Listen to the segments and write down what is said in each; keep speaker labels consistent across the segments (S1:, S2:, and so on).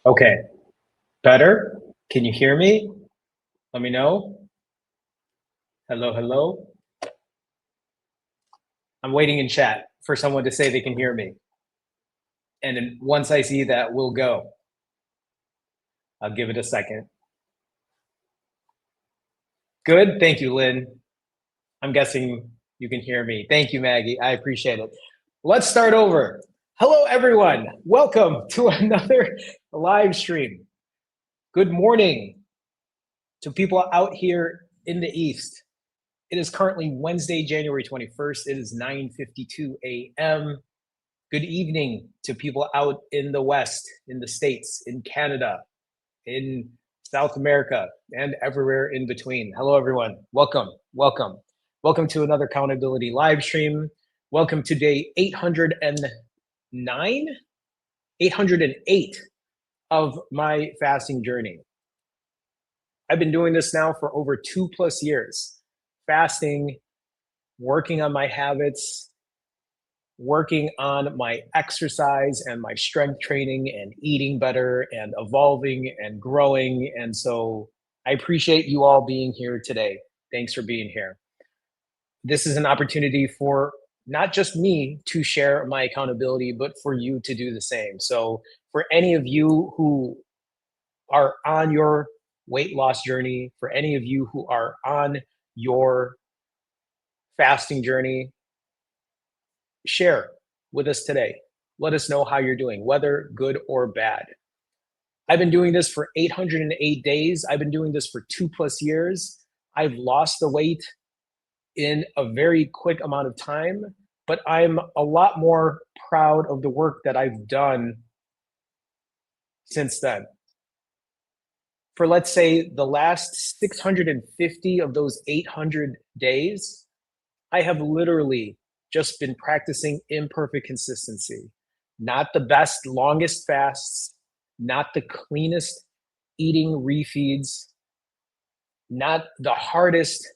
S1: Okay, better? Can you hear me? Let me know. Hello, hello. I'm waiting in chat for someone to say they can hear me. And then once I see that, we'll go. I'll give it a second. Good. Thank you, Lynn. I'm guessing you can hear me. Thank you, Maggie. I appreciate it. Let's start over. Hello, everyone. Welcome to another live stream. Good morning to people out here in the East. It is currently Wednesday, January 21st. It is 9:52 a.m. Good evening to people out in the West, in the States, in Canada, in South America, and everywhere in between. Hello, everyone. Welcome, welcome. Welcome to another Accountability live stream. Welcome to day 809, 808 of my fasting journey. I've been doing this now for over 2+ years, fasting, working on my habits, working on my exercise and my strength training and eating better and evolving and growing. And so I appreciate you all being here today. Thanks for being here. This is an opportunity for not just me to share my accountability, but for you to do the same. So for any of you who are on your weight loss journey, for any of you who are on your fasting journey, share with us today. Let us know how you're doing, whether good or bad. I've been doing this for 808 days. I've been doing this for 2+ years. I've lost the weight in a very quick amount of time, but I'm a lot more proud of the work that I've done since then. For, let's say, the last 650 of those 800 days, I have literally just been practicing imperfect consistency. Not the best, longest fasts, not the cleanest eating refeeds, not the hardest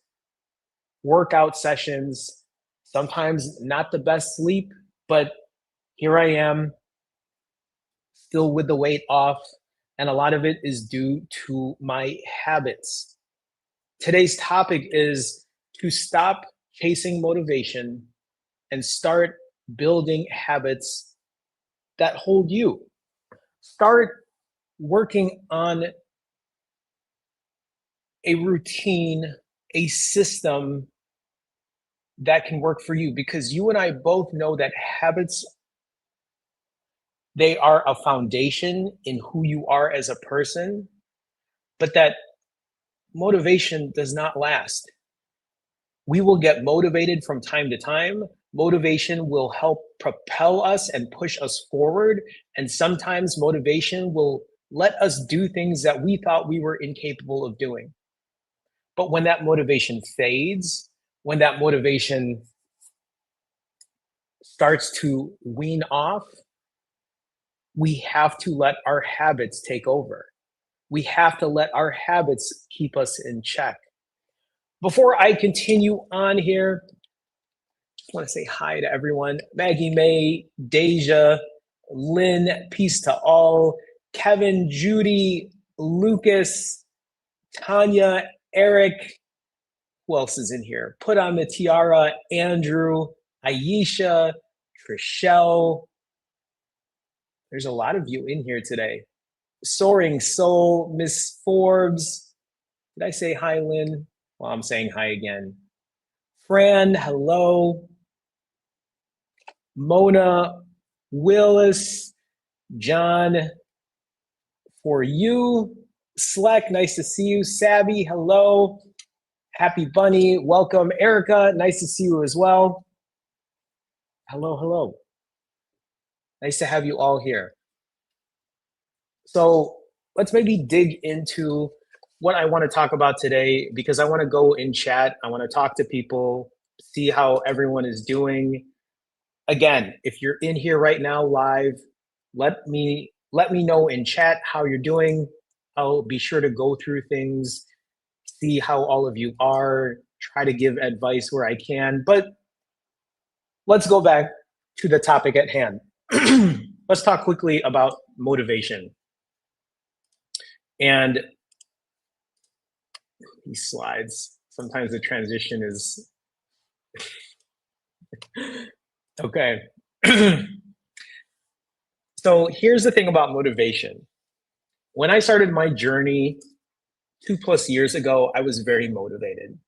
S1: workout sessions, sometimes not the best sleep, but here I am, still with the weight off, and a lot of it is due to my habits. Today's topic is to stop chasing motivation and start building habits that hold you. Start working on a routine, a system that can work for you, because you and I both know that habits, they are a foundation in who you are as a person, but that motivation does not last. We will get motivated from time to time. Motivation will help propel us and push us forward. And sometimes motivation will let us do things that we thought we were incapable of doing. But when that motivation fades, when that motivation starts to wean off, we have to let our habits take over. We have to let our habits keep us in check. Before I continue on here, I want to say hi to everyone. Maggie May, Deja, Lynn, peace to all. Kevin, Judy, Lucas, Tanya, Eric. Who else is in here? Put on the tiara, Andrew, Aisha, Trishelle. There's a lot of you in here today. Soaring Soul, Miss Forbes. Did I say hi, Lynn? Well, I'm saying hi again. Fran, hello. Mona, Willis, John, for you. Sleck, nice to see you. Savvy, hello. Happy Bunny, welcome. Erica, nice to see you as well. Hello, hello. Nice to have you all here. So let's maybe dig into what I want to talk about today, because I want to go in chat. I want to talk to people, see how everyone is doing. Again, if you're in here right now live, let me know in chat how you're doing. I'll be sure to go through things, see how all of you are, try to give advice where I can. But let's go back to the topic at hand. Let's talk quickly about motivation. And these slides, sometimes the transition is okay. So here's the thing about motivation. When I started my journey 2+ years ago, I was very motivated.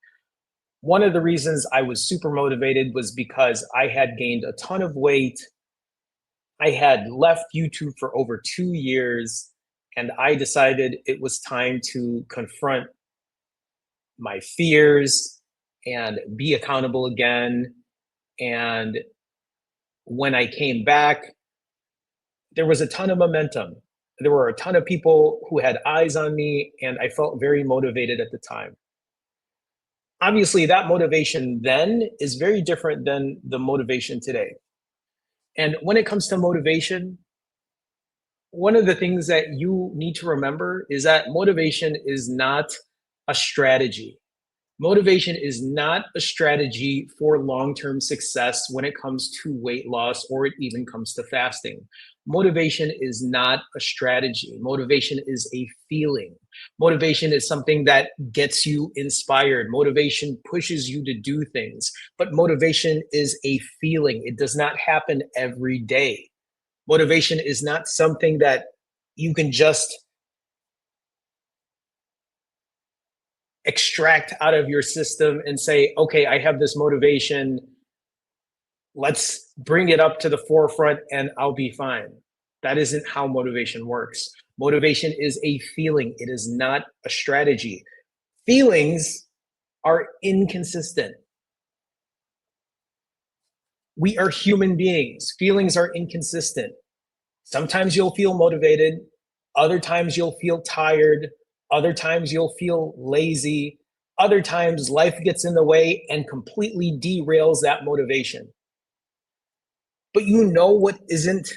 S1: One of the reasons I was super motivated was because I had gained a ton of weight. I had left YouTube for over 2 years, and I decided it was time to confront my fears and be accountable again. And when I came back, there was a ton of momentum. There were a ton of people who had eyes on me, and I felt very motivated at the time. Obviously, that motivation then is very different than the motivation today. And when it comes to motivation, one of the things that you need to remember is that motivation is not a strategy. Motivation is not a strategy for long term success when it comes to weight loss or it even comes to fasting. Motivation is not a strategy. Motivation is a feeling. Motivation is something that gets you inspired. Motivation pushes you to do things, but motivation is a feeling. It does not happen every day. Motivation is not something that you can just extract out of your system and say, okay, I have this motivation. Let's bring it up to the forefront and I'll be fine. That isn't how motivation works. Motivation is a feeling, it is not a strategy. Feelings are inconsistent. We are human beings. Feelings are inconsistent. Sometimes you'll feel motivated, other times you'll feel tired, other times you'll feel lazy, other times life gets in the way and completely derails that motivation. But you know what isn't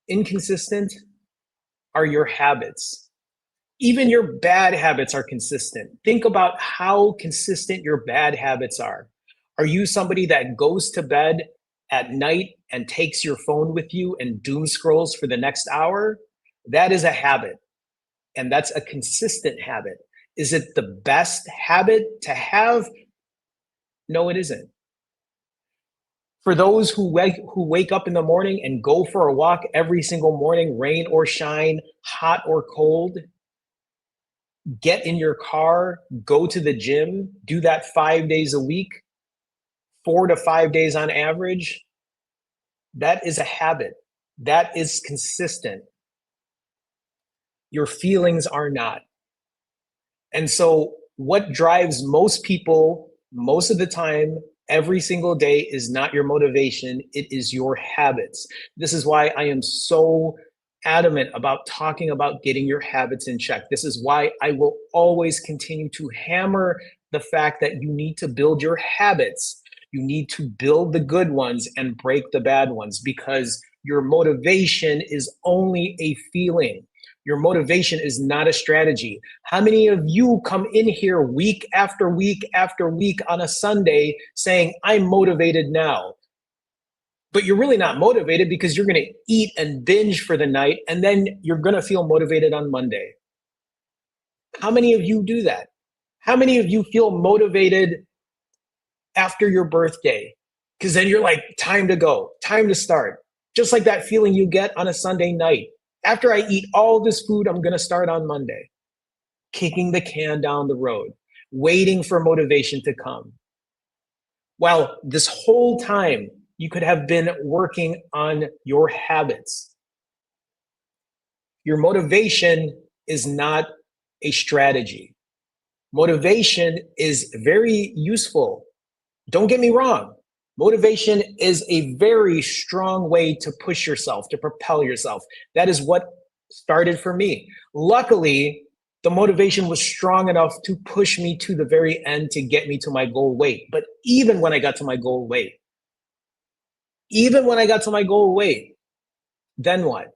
S1: inconsistent are your habits. Even your bad habits are consistent. Think about how consistent your bad habits are. Are you somebody that goes to bed at night and takes your phone with you and doom scrolls for the next hour? That is a habit, and that's a consistent habit. Is it the best habit to have? No, it isn't. For those who wake up in the morning and go for a walk every single morning, rain or shine, hot or cold, get in your car, go to the gym, do that 5 days a week, 4 to 5 days on average, that is a habit. That is consistent. Your feelings are not. And so, what drives most people most of the time, every single day, is not your motivation, it is your habits. This is why I am so adamant about talking about getting your habits in check. This is why I will always continue to hammer the fact that you need to build your habits. You need to build the good ones and break the bad ones, because your motivation is only a feeling. Your motivation is not a strategy. How many of you come in here week after week after week on a Sunday saying, I'm motivated now? But you're really not motivated because you're going to eat and binge for the night, and then you're going to feel motivated on Monday. How many of you do that? How many of you feel motivated after your birthday? Because then you're like, time to go, time to start. Just like that feeling you get on a Sunday night. After I eat all this food, I'm going to start on Monday. Kicking the can down the road, waiting for motivation to come. Well, this whole time, you could have been working on your habits. Your motivation is not a strategy. Motivation is very useful. Don't get me wrong. Motivation is a very strong way to push yourself, to propel yourself. That is what started for me. Luckily, the motivation was strong enough to push me to the very end to get me to my goal weight. But even when I got to my goal weight, then what?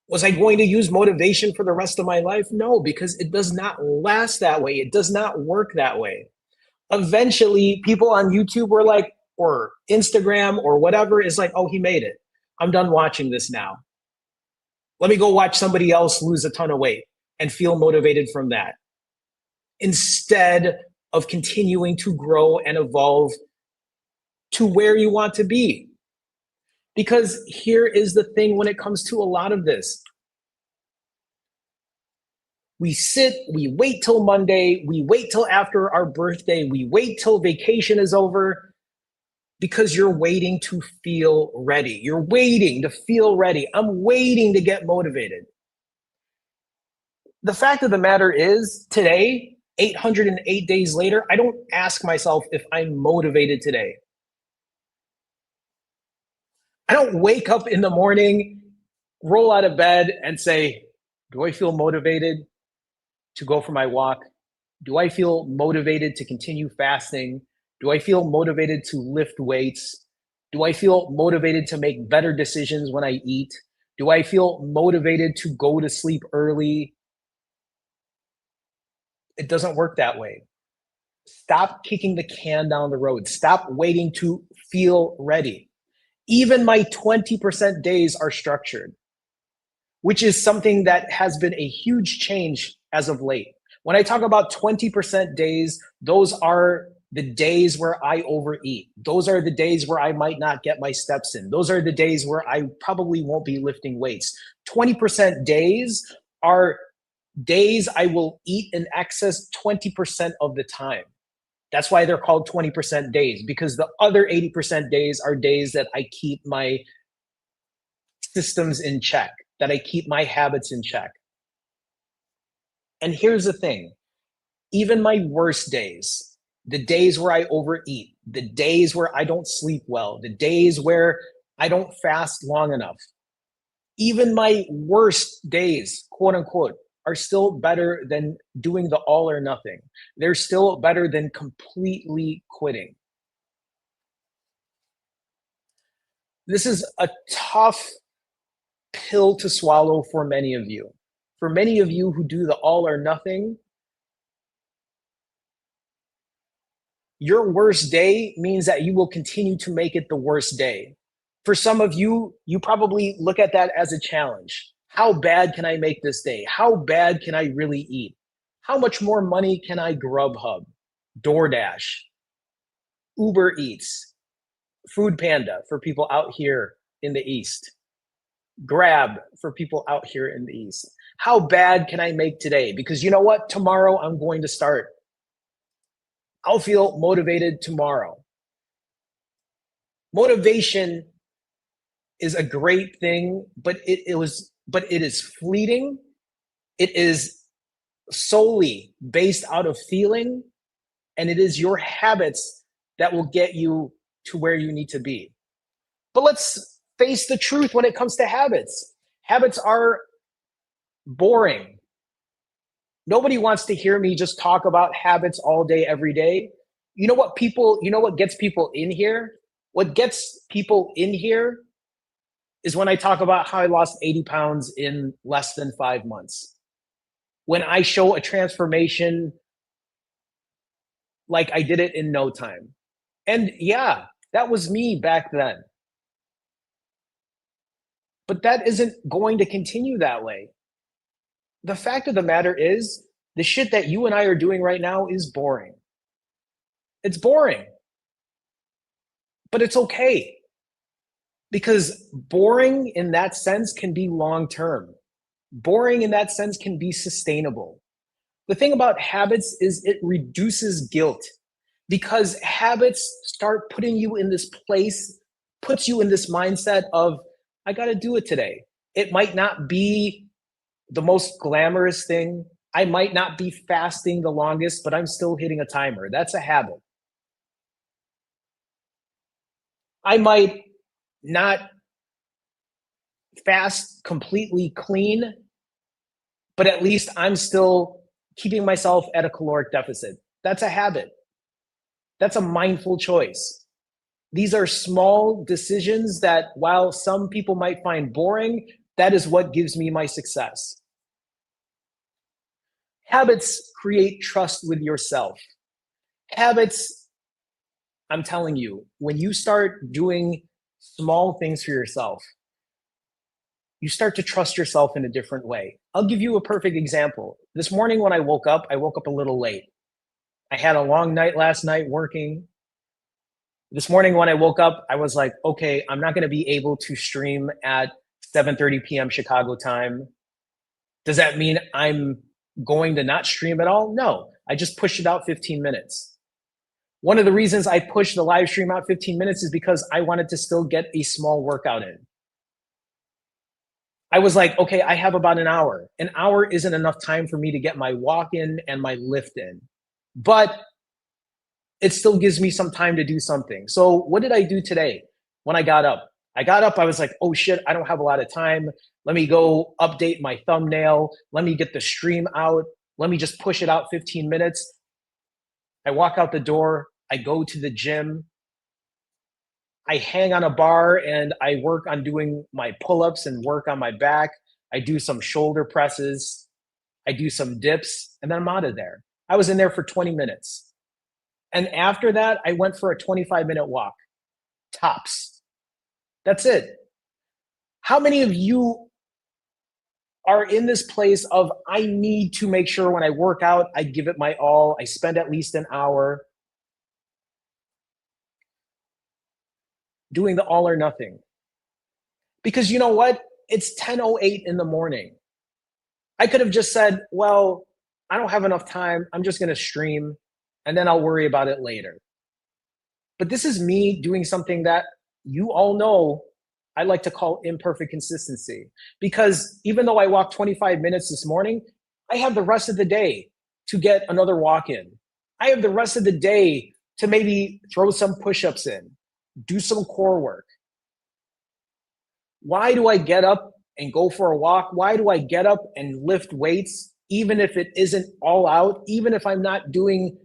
S1: Was I going to use motivation for the rest of my life? No, because it does not last that way. It does not work that way. Eventually, people on YouTube were like, or Instagram or whatever is like, oh, he made it. I'm done watching this now. Let me go watch somebody else lose a ton of weight and feel motivated from that, instead of continuing to grow and evolve to where you want to be. Because here is the thing when it comes to a lot of this. We sit, we wait till Monday, we wait till after our birthday, we wait till vacation is over because you're waiting to feel ready. You're waiting to feel ready. I'm waiting to get motivated. The fact of the matter is, today, 808 days later, I don't ask myself if I'm motivated today. I don't wake up in the morning, roll out of bed, and say, do I feel motivated to go for my walk? Do I feel motivated to continue fasting? Do I feel motivated to lift weights? Do I feel motivated to make better decisions when I eat? Do I feel motivated to go to sleep early? It doesn't work that way. Stop kicking the can down the road. Stop waiting to feel ready. Even my 20% days are structured, which is something that has been a huge change as of late. When I talk about 20% days, those are the days where I overeat. Those are the days where I might not get my steps in. Those are the days where I probably won't be lifting weights. 20% days are days I will eat in excess 20% of the time. That's why they're called 20% days, because the other 80% days are days that I keep my systems in check, that I keep my habits in check. And here's the thing, even my worst days, the days where I overeat, the days where I don't sleep well, the days where I don't fast long enough, even my worst days, quote unquote, are still better than doing the all or nothing. They're still better than completely quitting. This is a tough pill to swallow for many of you. For many of you who do the all or nothing, your worst day means that you will continue to make it the worst day. For some of you, you probably look at that as a challenge. How bad can I make this day? How bad can I really eat? How much more money can I Grubhub, DoorDash, Uber Eats, Food Panda for people out here in the East, Grab for people out here in the East? How bad can I make today? Because you know what? Tomorrow I'm going to start. I'll feel motivated tomorrow. Motivation is a great thing, but it is fleeting. It is solely based out of feeling, and it is your habits that will get you to where you need to be. But let's face the truth when it comes to habits. Habits are boring. Nobody wants to hear me just talk about habits all day, every day. You know what gets people in here? What gets people in here is when I talk about how I lost 80 pounds in less than 5 months. When I show a transformation like I did it in no time. And yeah, that was me back then. But that isn't going to continue that way. The fact of the matter is, the shit that you and I are doing right now is boring. It's boring. But it's okay. Because boring in that sense can be long term. Boring in that sense can be sustainable. The thing about habits is it reduces guilt, because habits start putting you in this place, puts you in this mindset of, I got to do it today. It might not be the most glamorous thing. I might not be fasting the longest, but I'm still hitting a timer. That's a habit. I might not fast completely clean, but at least I'm still keeping myself at a caloric deficit. That's a habit. That's a mindful choice. These are small decisions that, while some people might find boring, that is what gives me my success. Habits create trust with yourself. Habits, I'm telling you, when you start doing small things for yourself, You start to trust yourself in a different way. I'll give you a perfect example. This morning when I woke up a little late. I had a long night last night working. This morning when I woke up, I was like, okay, I'm not going to be able to stream at 7:30 p.m. Chicago time. Does that mean I'm going to not stream at all? No, I just pushed it out 15 minutes. One of the reasons I pushed the live stream out 15 minutes is because I wanted to still get a small workout in. I was like, okay, I have about an hour. An hour isn't enough time for me to get my walk in and my lift in, but it still gives me some time to do something. So what did I do today when I got up? I was like, oh shit, I don't have a lot of time. Let me go update my thumbnail. Let me get the stream out. Let me just push it out 15 minutes. I walk out the door. I go to the gym. I hang on a bar and I work on doing my pull-ups and work on my back. I do some shoulder presses. I do some dips, and then I'm out of there. I was in there for 20 minutes. And after that, I went for a 25-minute walk, tops. That's it. How many of you are in this place of, I need to make sure when I work out, I give it my all. I spend at least an hour doing the all or nothing. Because you know what? It's 10:08 in the morning. I could have just said, well, I don't have enough time. I'm just going to stream and then I'll worry about it later. But this is me doing something that you all know I like to call imperfect consistency. Because even though I walked 25 minutes this morning, I have the rest of the day to get another walk in. I have the rest of the day to maybe throw some push-ups in, do some core work. Why do I get up and go for a walk? Why do I get up and lift weights, even if it isn't all out, even if I'm not doing,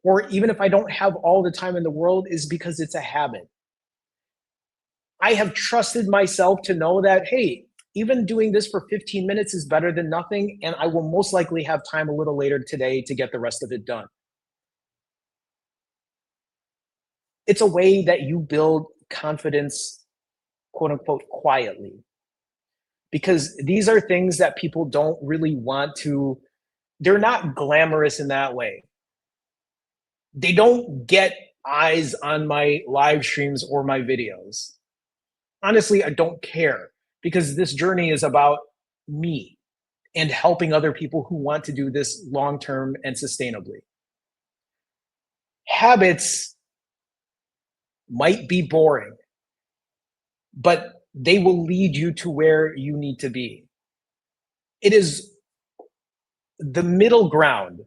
S1: or even if I don't have all the time in the world, is because it's a habit. I have trusted myself to know that, hey, even doing this for 15 minutes is better than nothing, and I will most likely have time a little later today to get the rest of it done. It's a way that you build confidence, quote unquote, quietly. Because these are things that people don't really want to, they're not glamorous in that way. They don't get eyes on my live streams or my videos. Honestly, I don't care, because this journey is about me and helping other people who want to do this long-term and sustainably. Habits might be boring, but they will lead you to where you need to be. It is the middle ground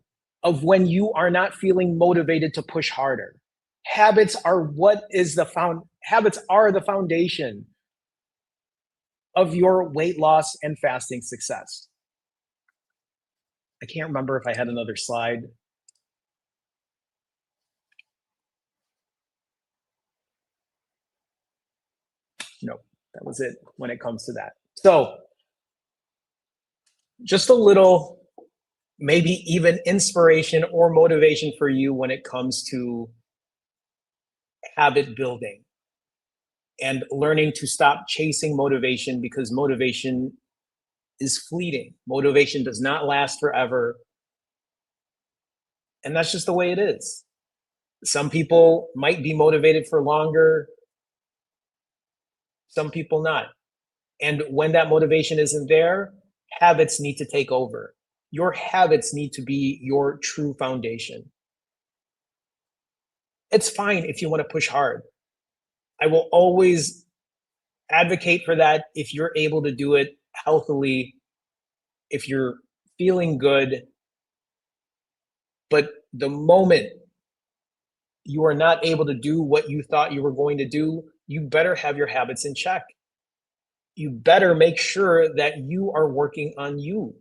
S1: of when you are not feeling motivated to push harder. Habits are the foundation of your weight loss and fasting success. I can't remember if I had another slide. No, that was it when it comes to that. So just a little, maybe even inspiration or motivation for you when it comes to habit building and learning to stop chasing motivation, because motivation is fleeting. Motivation does not last forever. And that's just the way it is. Some people might be motivated for longer, some people not. And when that motivation isn't there, habits need to take over. Your habits need to be your true foundation. It's fine if you want to push hard. I will always advocate for that if you're able to do it healthily, if you're feeling good. But the moment you are not able to do what you thought you were going to do, you better have your habits in check. You better make sure that you are working on you.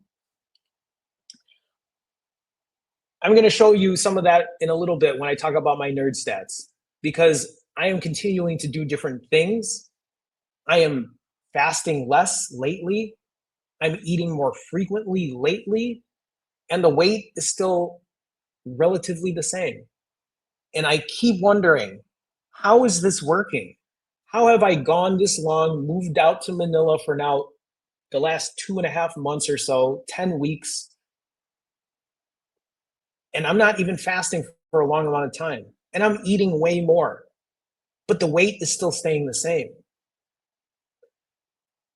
S1: I'm going to show you some of that in a little bit when I talk about my nerd stats, because I am continuing to do different things. I am fasting less lately. I'm eating more frequently lately, and the weight is still relatively the same. And I keep wondering, how is this working? How have I gone this long, moved out to Manila for now the last 2.5 months or so, 10 weeks, and I'm not even fasting for a long amount of time. And I'm eating way more, but the weight is still staying the same.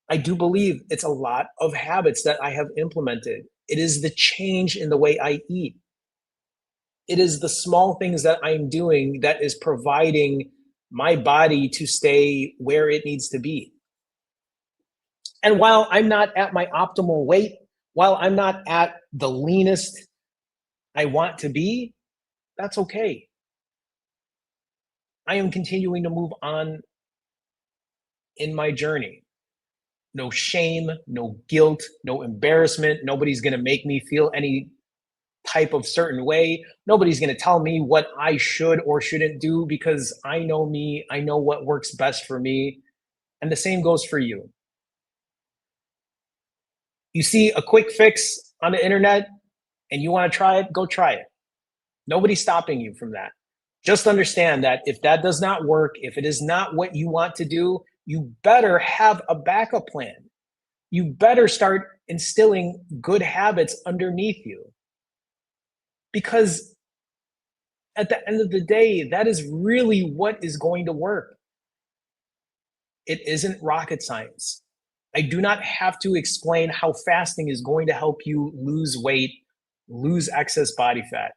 S1: I do believe it's a lot of habits that I have implemented. It is the change in the way I eat. It is the small things that I'm doing that is providing my body to stay where it needs to be. And while I'm not at my optimal weight, while I'm not at the leanest I want to be, that's okay. I am continuing to move on in my journey. No shame, no guilt, no embarrassment. Nobody's going to make me feel any type of certain way. Nobody's going to tell me what I should or shouldn't do because I know me. I know what works best for me. And the same goes for you. You see a quick fix on the internet and you want to try it, go try it. Nobody's stopping you from that. Just understand that if that does not work, if it is not what you want to do, you better have a backup plan. You better start instilling good habits underneath you. Because at the end of the day, that is really what is going to work. It isn't rocket science. I do not have to explain how fasting is going to help you lose weight, lose excess body fat.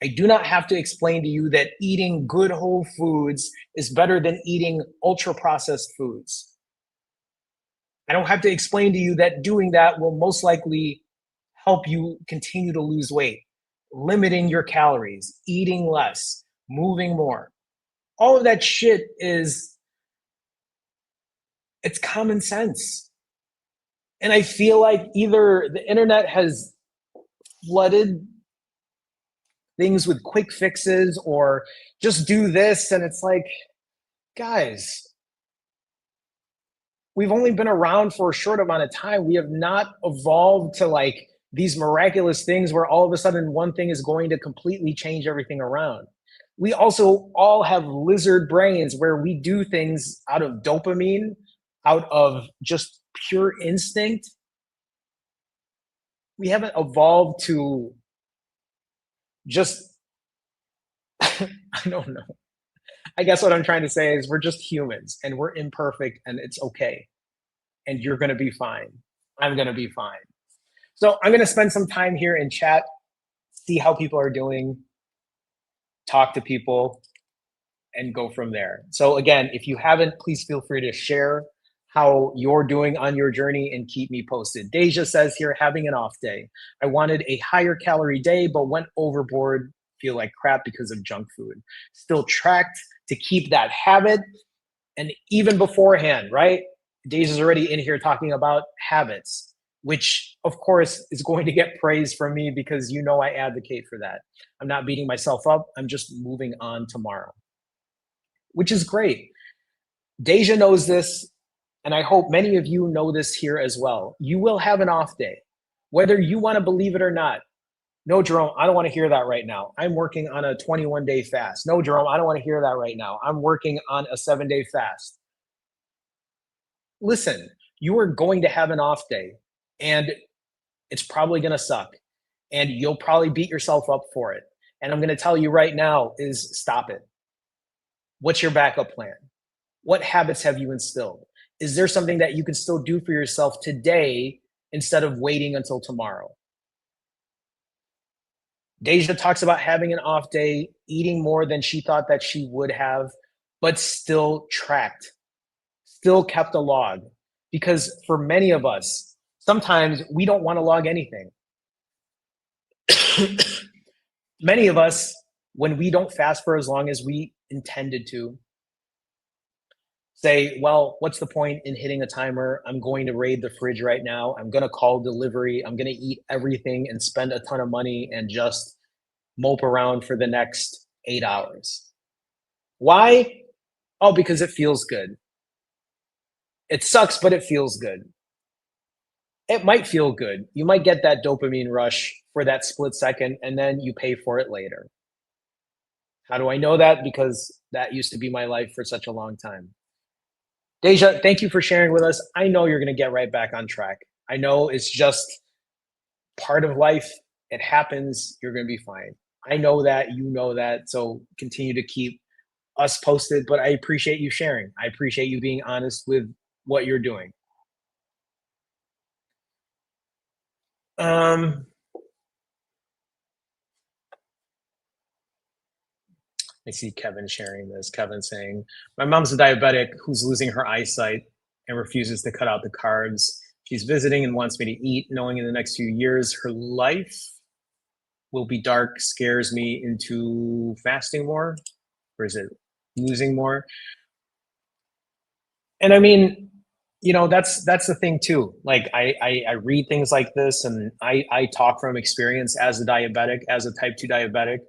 S1: I do not have to explain to you that eating good whole foods is better than eating ultra processed foods. I don't have to explain to you that doing that will most likely help you continue to lose weight, limiting your calories, eating less, moving more. All of that shit it's common sense. And I feel like either the internet has flooded things with quick fixes or just do this. And it's like, guys, we've only been around for a short amount of time. We have not evolved to like these miraculous things where all of a sudden one thing is going to completely change everything around. We also all have lizard brains where we do things out of dopamine, out of just pure instinct. We haven't evolved to just, I don't know. I guess what I'm trying to say is we're just humans and we're imperfect and it's okay. And you're going to be fine. I'm going to be fine. So I'm going to spend some time here in chat, see how people are doing, talk to people, and go from there. So again, if you haven't, please feel free to share how you're doing on your journey and keep me posted. Deja says here, having an off day. I wanted a higher calorie day, but went overboard, feel like crap because of junk food. Still tracked to keep that habit. And even beforehand, right? Deja's already in here talking about habits, which of course is going to get praise from me because you know I advocate for that. I'm not beating myself up. I'm just moving on tomorrow, which is great. Deja knows this, and I hope many of you know this here as well. You will have an off day, whether you want to believe it or not. No, Jerome, I don't want to hear that right now. I'm working on a 21-day fast. No, Jerome, I don't want to hear that right now. I'm working on a 7-day fast. Listen, you are going to have an off day, and it's probably going to suck, and you'll probably beat yourself up for it. And I'm going to tell you right now is stop it. What's your backup plan? What habits have you instilled? Is there something that you can still do for yourself today instead of waiting until tomorrow? Deja talks about having an off day, eating more than she thought that she would have, but still tracked, still kept a log. Because for many of us, sometimes we don't want to log anything. Many of us, when we don't fast for as long as we intended to, say, well, what's the point in hitting a timer? I'm going to raid the fridge right now. I'm going to call delivery. I'm going to eat everything and spend a ton of money and just mope around for the next 8 hours. Why? Oh, because it feels good. It sucks, but it feels good. It might feel good. You might get that dopamine rush for that split second, and then you pay for it later. How do I know that? Because that used to be my life for such a long time. Deja, thank you for sharing with us. I know you're going to get right back on track. I know it's just part of life. It happens. You're going to be fine. I know that. You know that. So continue to keep us posted. But I appreciate you sharing. I appreciate you being honest with what you're doing. Um, I see Kevin sharing this. Kevin saying, "My mom's a diabetic who's losing her eyesight and refuses to cut out the carbs. She's visiting and wants me to eat, knowing in the next few years her life will be dark, scares me into fasting more, or is it losing more?" And I mean, that's the thing too. Like I read things like this, and I talk from experience as a diabetic, as a type 2 diabetic.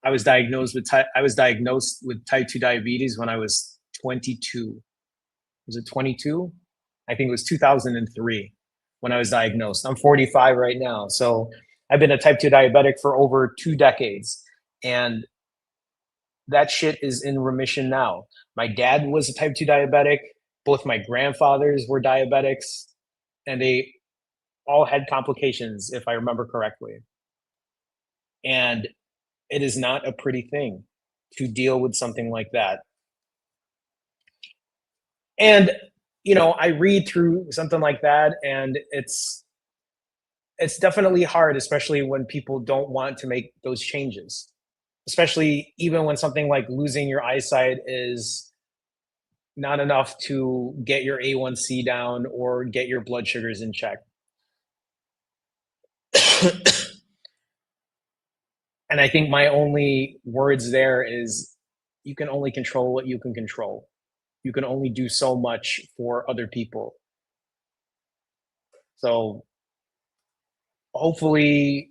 S1: I was diagnosed with type 2 diabetes when I was 22. Was it 22? I think it was 2003 when I was diagnosed. I'm 45 right now. So I've been a type 2 diabetic for over 2 decades. And that shit is in remission now. My dad was a type 2 diabetic. Both my grandfathers were diabetics, and they all had complications, if I remember correctly. And it is not a pretty thing to deal with something like that. And I read through something like that, and it's definitely hard, especially when people don't want to make those changes. Especially even when something like losing your eyesight is not enough to get your A1C down or get your blood sugars in check. And I think my only words there is you can only control what you can control. You can only do so much for other people. So hopefully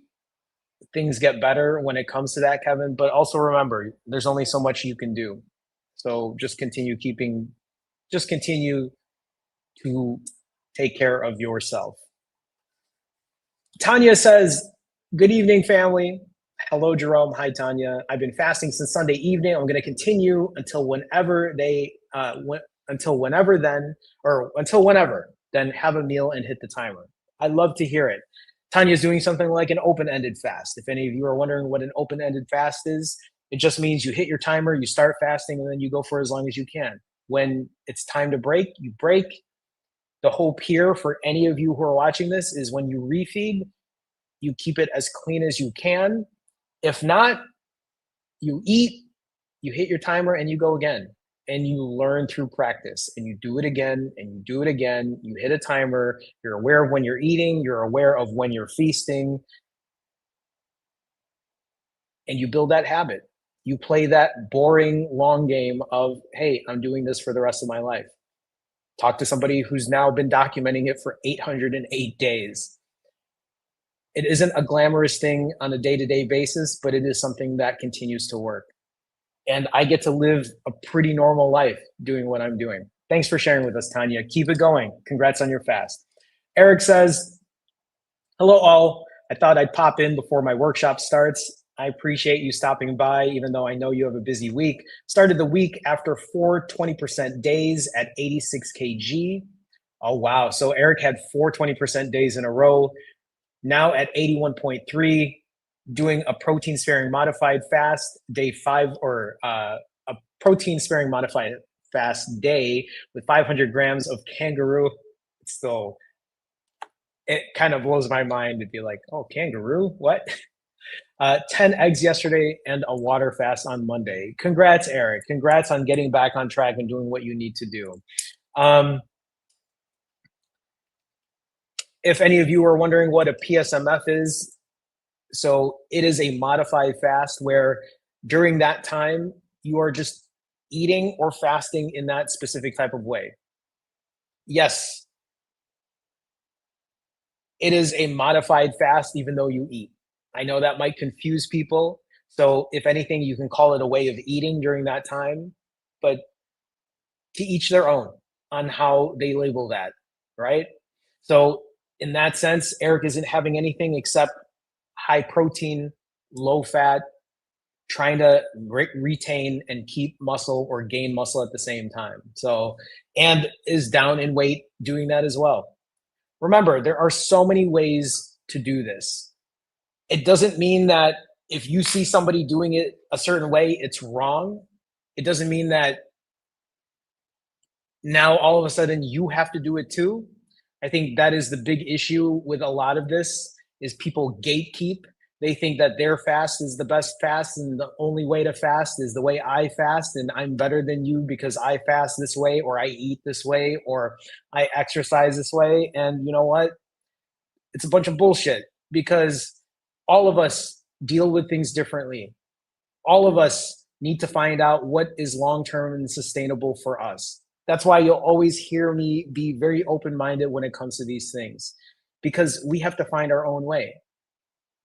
S1: things get better when it comes to that, Kevin. But also remember, there's only so much you can do. So just continue to take care of yourself. Tanya says, "Good evening, family." Hello, Jerome. Hi, Tanya. I've been fasting since Sunday evening. I'm going to continue until whenever. Then have a meal and hit the timer. I love to hear it. Tanya's doing something like an open-ended fast. If any of you are wondering what an open-ended fast is, it just means you hit your timer, you start fasting, and then you go for as long as you can. When it's time to break, you break. The hope here for any of you who are watching this is when you refeed, you keep it as clean as you can. If not, you eat, you hit your timer, and you go again. And you learn through practice, and you do it again, and you do it again. You hit a timer. You're aware of when you're eating. You're aware of when you're feasting, and you build that habit. You play that boring long game of, hey, I'm doing this for the rest of my life. Talk to somebody who's now been documenting it for 808 days. It isn't a glamorous thing on a day-to-day basis, but it is something that continues to work. And I get to live a pretty normal life doing what I'm doing. Thanks for sharing with us, Tanya. Keep it going. Congrats on your fast. Eric says, "Hello, all. I thought I'd pop in before my workshop starts. I appreciate you stopping by, even though I know you have a busy week. Started the week after 4 20% days at 86 kg. Oh, wow. So Eric had 4 20% days in a row. Now at 81.3, doing a protein sparing modified fast, day 5, or a protein sparing modified fast day with 500 grams of kangaroo. Still, it kind of blows my mind to be like, oh, kangaroo? What? 10 eggs yesterday and a water fast on Monday. Congrats, Eric. Congrats on getting back on track and doing what you need to do. If any of you are wondering what a PSMF is, so it is a modified fast where during that time you are just eating or fasting in that specific type of way. Yes, it is a modified fast even though you eat. I know that might confuse people. So if anything, you can call it a way of eating during that time, but to each their own on how they label that, right? So in that sense, Eric isn't having anything except high protein, low fat trying to retain and keep muscle or gain muscle at the same time. So, and is down in weight doing that as well. Remember, there are so many ways to do this. It doesn't mean that if you see somebody doing it a certain way, it's wrong. It doesn't mean that now all of a sudden you have to do it too. I think that is the big issue with a lot of this is people gatekeep. They think that their fast is the best fast and the only way to fast is the way I fast and I'm better than you because I fast this way or I eat this way or I exercise this way. And you know what? It's a bunch of bullshit because all of us deal with things differently. All of us need to find out what is long term and sustainable for us. That's why you'll always hear me be very open minded when it comes to these things because we have to find our own way.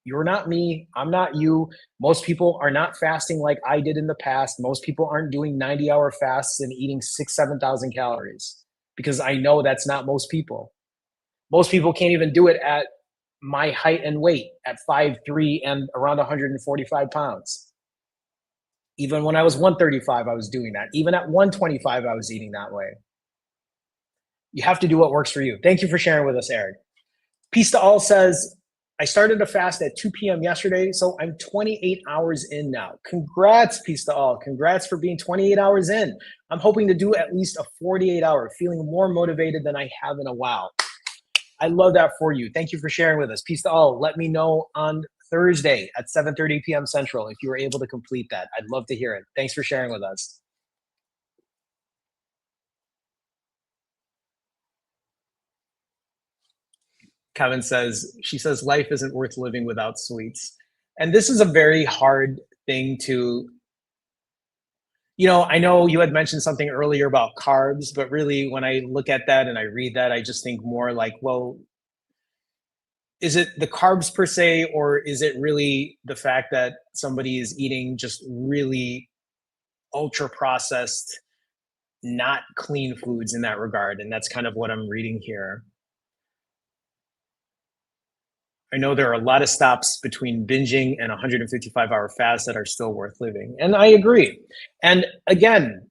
S1: You're not me. I'm not you. Most people are not fasting like I did in the past. Most people aren't doing 90-hour fasts and eating 7,000 calories because I know that's not most people. Most people can't even do it at my height and weight at 5'3" and around 145 pounds. Even when I was 135, I was doing that. Even at 125, I was eating that way. You have to do what works for you. Thank you for sharing with us, Eric. Peace to All says, I started a fast at 2 p.m. yesterday, so I'm 28 hours in now. Congrats, Peace to All. Congrats for being 28 hours in. I'm hoping to do at least a 48-hour, feeling more motivated than I have in a while. I love that for you. Thank you for sharing with us. Peace to all. Let me know on Thursday at 7:30 p.m. Central if you were able to complete that. I'd love to hear it. Thanks for sharing with us. Kevin says, she says, life isn't worth living without sweets. And this is a very hard thing to, I know you had mentioned something earlier about carbs, but really when I look at that and I read that, I just think more like, well, is it the carbs per se, or is it really the fact that somebody is eating just really ultra processed, not clean foods in that regard? And that's kind of what I'm reading here. I know there are a lot of stops between binging and 155-hour fasts that are still worth living. And I agree. And again,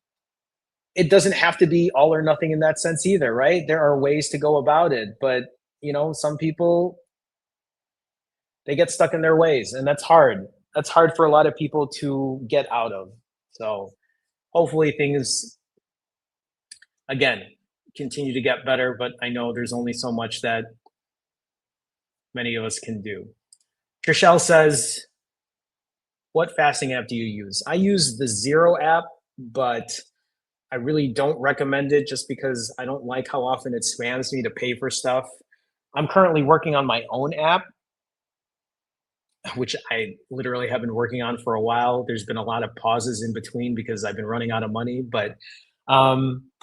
S1: it doesn't have to be all or nothing in that sense either, right? There are ways to go about it. But, some people, they get stuck in their ways, and that's hard. That's hard for a lot of people to get out of. So hopefully things, again, continue to get better, but I know there's only so much that many of us can do. Trishelle says, what fasting app do you use? I use the Zero app, but I really don't recommend it just because I don't like how often it spams me to pay for stuff. I'm currently working on my own app, which I literally have been working on for a while. There's been a lot of pauses in between because I've been running out of money, but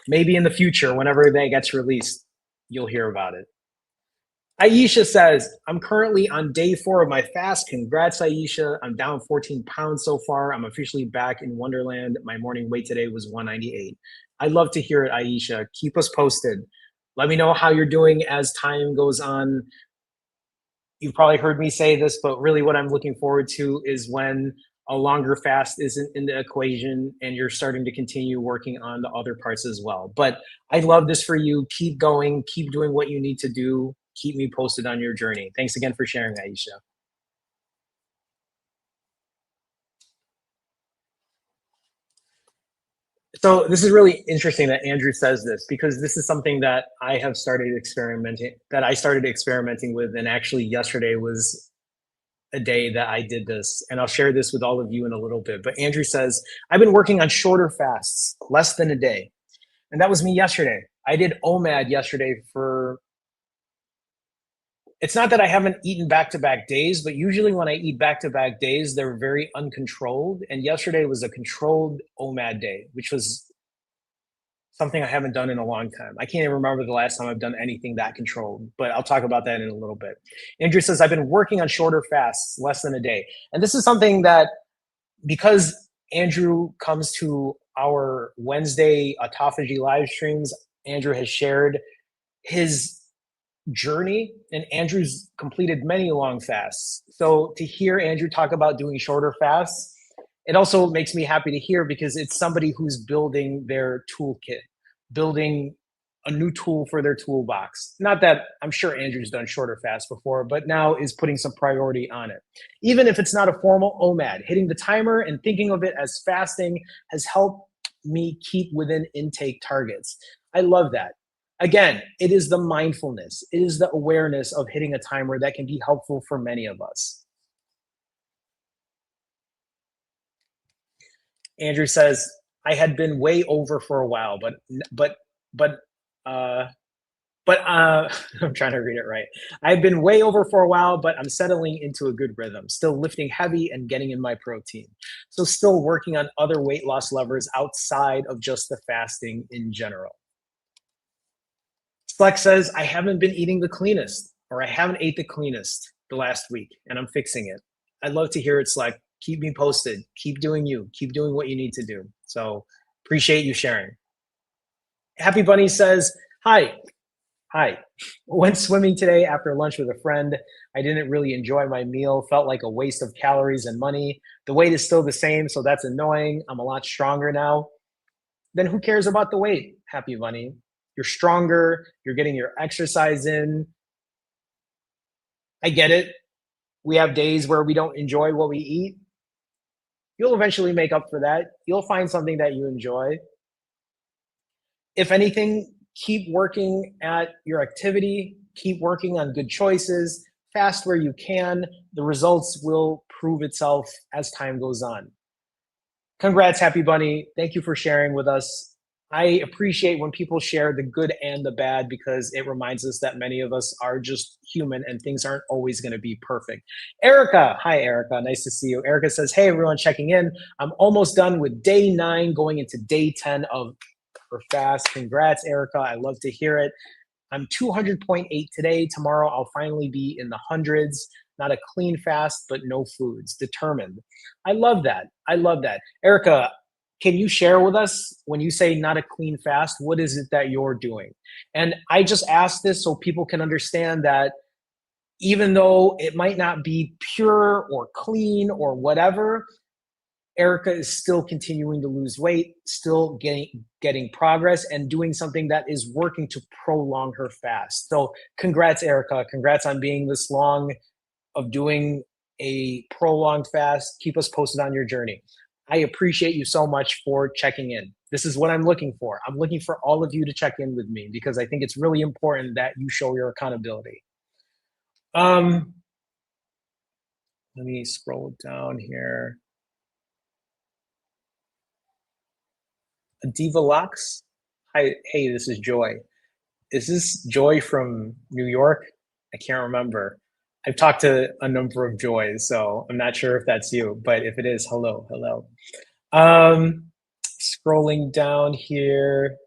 S1: maybe in the future, whenever that gets released, you'll hear about it. Aisha says, I'm currently on day 4 of my fast. Congrats, Aisha. I'm down 14 pounds so far. I'm officially back in Wonderland. My morning weight today was 198. I'd love to hear it, Aisha. Keep us posted. Let me know how you're doing as time goes on. You've probably heard me say this, but really what I'm looking forward to is when a longer fast isn't in the equation and you're starting to continue working on the other parts as well. But I love this for you. Keep going. Keep doing what you need to do. Keep me posted on your journey. Thanks again for sharing, Aisha. So this is really interesting that Andrew says this because this is something that I started experimenting with. And actually yesterday was a day that I did this, and I'll share this with all of you in a little bit. But Andrew says, I've been working on shorter fasts, less than a day. And that was me yesterday. I did OMAD yesterday for, it's not that I haven't eaten back to back days, but usually when I eat back to back days, they're very uncontrolled. And yesterday was a controlled OMAD day, which was something I haven't done in a long time. I can't even remember the last time I've done anything that controlled, but I'll talk about that in a little bit. Andrew says, I've been working on shorter fasts, less than a day. And this is something that, because Andrew comes to our Wednesday autophagy live streams, Andrew has shared his journey, and Andrew's completed many long fasts. So to hear Andrew talk about doing shorter fasts, It also makes me happy to hear because it's somebody who's building their toolkit, building a new tool for their toolbox. Not that I'm sure Andrew's done shorter fasts before, but now is putting some priority on it. Even if it's not a formal OMAD, hitting the timer and thinking of it as fasting has helped me keep within intake targets. I love that. Again, it is the mindfulness, it is the awareness of hitting a timer that can be helpful for many of us. Andrew says, I had been way over for a while, but, but, uh, but I'm trying to read it right. I've been way over for a while, but I'm settling into a good rhythm, still lifting heavy and getting in my protein. So, still working on other weight loss levers outside of just the fasting in general. Flex says, I haven't been eating the cleanest, or I haven't ate the cleanest the last week, and I'm fixing it. I'd love to hear it's like, keep me posted, keep doing you, keep doing what you need to do. So appreciate you sharing. Happy Bunny says, hi, hi. Went swimming today after lunch with a friend. I didn't really enjoy my meal, felt like a waste of calories and money. The weight is still the same, so that's annoying. I'm a lot stronger now. Then who cares about the weight? Happy Bunny. You're stronger, you're getting your exercise in. I get it. We have days where we don't enjoy what we eat. You'll eventually make up for that. You'll find something that you enjoy. If anything, keep working at your activity, keep working on good choices, fast where you can. The results will prove itself as time goes on. Congrats, Happy Bunny. Thank you for sharing with us. I appreciate when people share the good and the bad because it reminds us that many of us are just human and things aren't always going to be perfect. Erica, hi, Erica. Nice to see you. Erica says, hey, everyone checking in. I'm almost done with day 9, going into day 10 of her fast. Congrats, Erica. I love to hear it. I'm 200.8 today. Tomorrow, I'll finally be in the hundreds. Not a clean fast, but no foods. Determined. I love that. I love that. Erica, can you share with us when you say not a clean fast, what is it that you're doing? And I just ask this so people can understand that even though it might not be pure or clean or whatever, Erica is still continuing to lose weight, still getting progress and doing something that is working to prolong her fast. So congrats, Erica. Congrats on being this long of doing a prolonged fast. Keep us posted on your journey. I appreciate you so much for checking in. This is what I'm looking for. I'm looking for all of you to check in with me because I think it's really important that you show your accountability. Um, Let me scroll down here. Diva Locks. Hi, hey, this is Joy. Is this Joy from New York? I can't remember. I've talked to a number of Joys, so I'm not sure if that's you, but if it is, hello, hello. Um, Scrolling down here,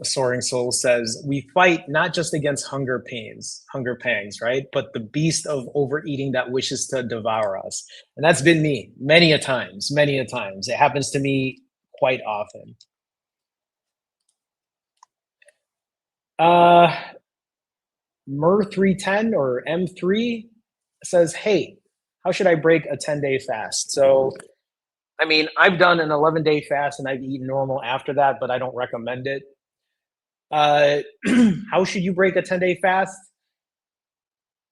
S1: a soaring soul says, we fight not just against hunger pangs, right? But the beast of overeating that wishes to devour us. And that's been me many a times, many a times. It happens to me quite often. Uh, Mer310 or M3 says, hey, how should I break a 10-day fast? So, I mean, I've done an 11-day fast and I've eaten normal after that, but I don't recommend it. Uh, how should you break a 10-day fast?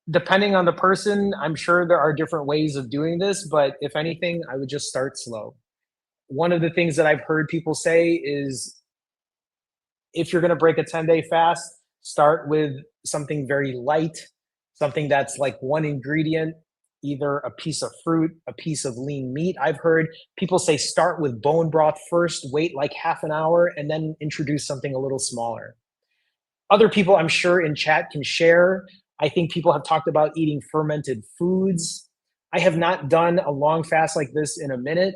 S1: Depending on the person, I'm sure there are different ways of doing this, but if anything, I would just start slow. One of the things that I've heard people say is if you're going to break a 10-day fast, start with something very light, something that's like one ingredient, either a piece of fruit, a piece of lean meat. I've heard people say start with bone broth first, wait like half an hour, and then introduce something a little smaller. Other people, I'm sure, in chat can share. I think people have talked about eating fermented foods. I have not done a long fast like this in a minute.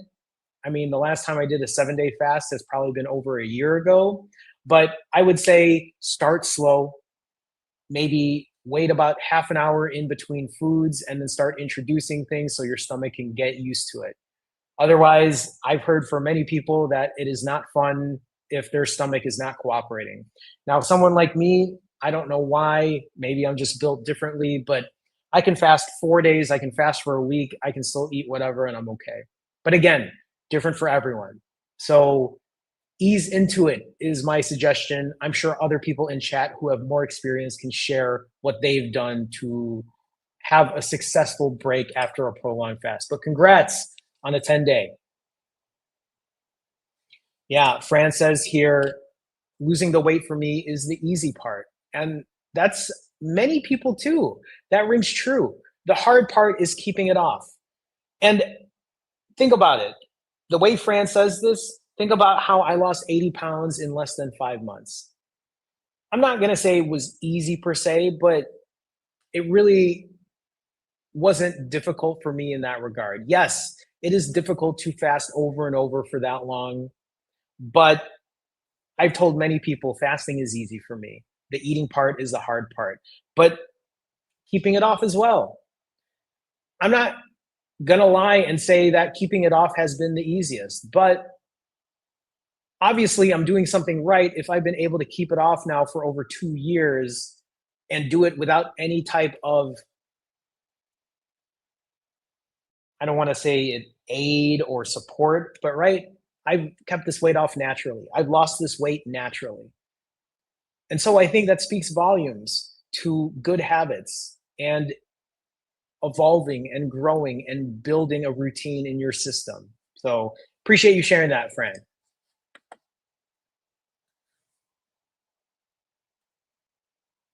S1: I mean, the last time I did a 7-day fast has probably been over a year ago. But I would say start slow, maybe wait about half an hour in between foods and then start introducing things so your stomach can get used to it. Otherwise, I've heard from many people that it is not fun if their stomach is not cooperating. Now, someone like me, I don't know why, maybe I'm just built differently, but I can fast 4 days, I can fast for a week, I can still eat whatever and I'm okay. But again, different for everyone. So ease into it is my suggestion. I'm sure other people in chat who have more experience can share what they've done to have a successful break after a prolonged fast. But congrats on a 10-day. Yeah, Fran says here, losing the weight for me is the easy part. And that's many people too. That rings true. The hard part is keeping it off. And think about it. The way Fran says this, think about how I lost 80 pounds in less than 5 months. I'm not going to say it was easy per se, but it really wasn't difficult for me in that regard. Yes, it is difficult to fast over and over for that long, but I've told many people fasting is easy for me. The eating part is the hard part, but keeping it off as well. I'm not gonna lie and say that keeping it off has been the easiest, but obviously I'm doing something right if I've been able to keep it off now for over 2 years and do it without any type of, I don't want to say it aid or support, but right, I've kept this weight off naturally. I've lost this weight naturally. And so I think that speaks volumes to good habits and evolving and growing and building a routine in your system. So appreciate you sharing that, Fran.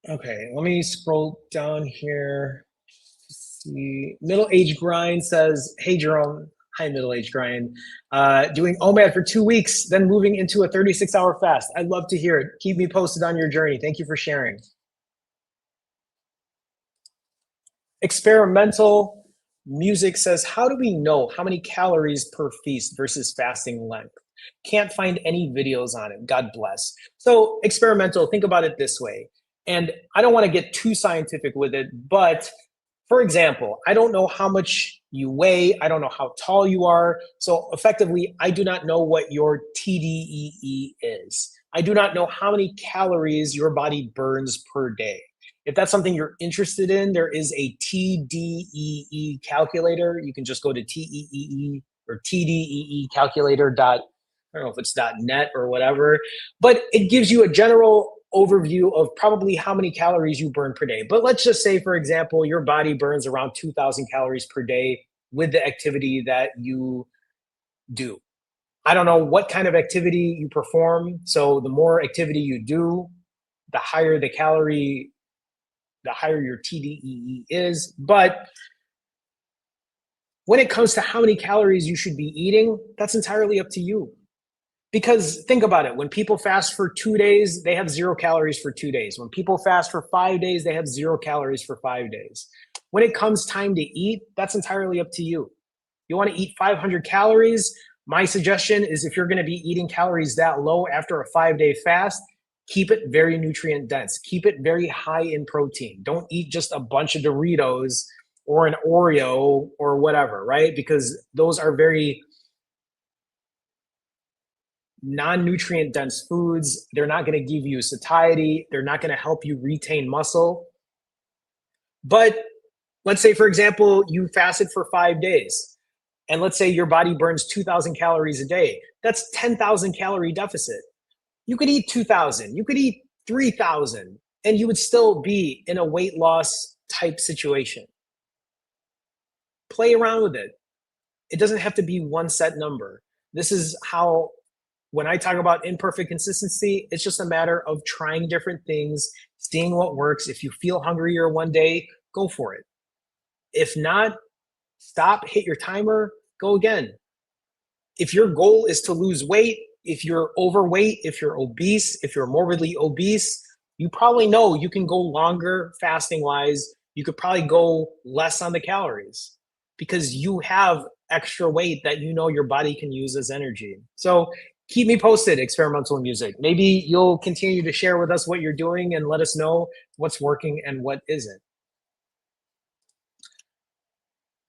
S1: Okay, let me scroll down here. See, Middle Age Grind says, "Hey Jerome, hi Middle Age Grind. Doing OMAD for 2 weeks, then moving into a 36-hour fast. I'd love to hear it. Keep me posted on your journey. Thank you for sharing." Experimental Music says, "How do we know how many calories per feast versus fasting length? Can't find any videos on it. God bless." So, experimental, think about it this way. And I don't want to get too scientific with it, but for example, I don't know how much you weigh. I don't know how tall you are. So, effectively, I do not know what your TDEE is. I do not know how many calories your body burns per day. If that's something you're interested in, there is a TDEE calculator. You can just go to TEEE or TDEE calculator dot, I don't know if it's .net or whatever, but it gives you a general overview of probably how many calories you burn per day. But let's just say, for example, your body burns around 2,000 calories per day with the activity that you do. I don't know what kind of activity you perform. So the more activity you do, the higher the calorie, the higher your TDEE is. But when it comes to how many calories you should be eating, that's entirely up to you. Because think about it, when people fast for 2 days, they have 0 calories for 2 days. When people fast for 5 days, they have 0 calories for 5 days. When it comes time to eat, that's entirely up to you. You want to eat 500 calories? My suggestion is, if you're going to be eating calories that low after a 5-day fast, keep it very nutrient dense. Keep it very high in protein. Don't eat just a bunch of Doritos or an Oreo or whatever, right? Because those are very non-nutrient dense foods. They're not going to give you satiety. They're not going to help you retain muscle. But let's say, for example, you fasted for 5 days, and let's say your body burns 2,000 calories a day. That's 10,000 calorie deficit. You could eat 2,000, you could eat 3,000, and you would still be in a weight loss type situation. Play around with it. It doesn't have to be one set number. This is how, when I talk about imperfect consistency, it's just a matter of trying different things, seeing what works. If you feel hungrier one day, go for it. If not, stop, hit your timer, go again. If your goal is to lose weight, if you're overweight, if you're obese, if you're morbidly obese, you probably know you can go longer fasting wise. You could probably go less on the calories because you have extra weight that you know your body can use as energy. So keep me posted, Experimental Music. Maybe you'll continue to share with us what you're doing and let us know what's working and what isn't.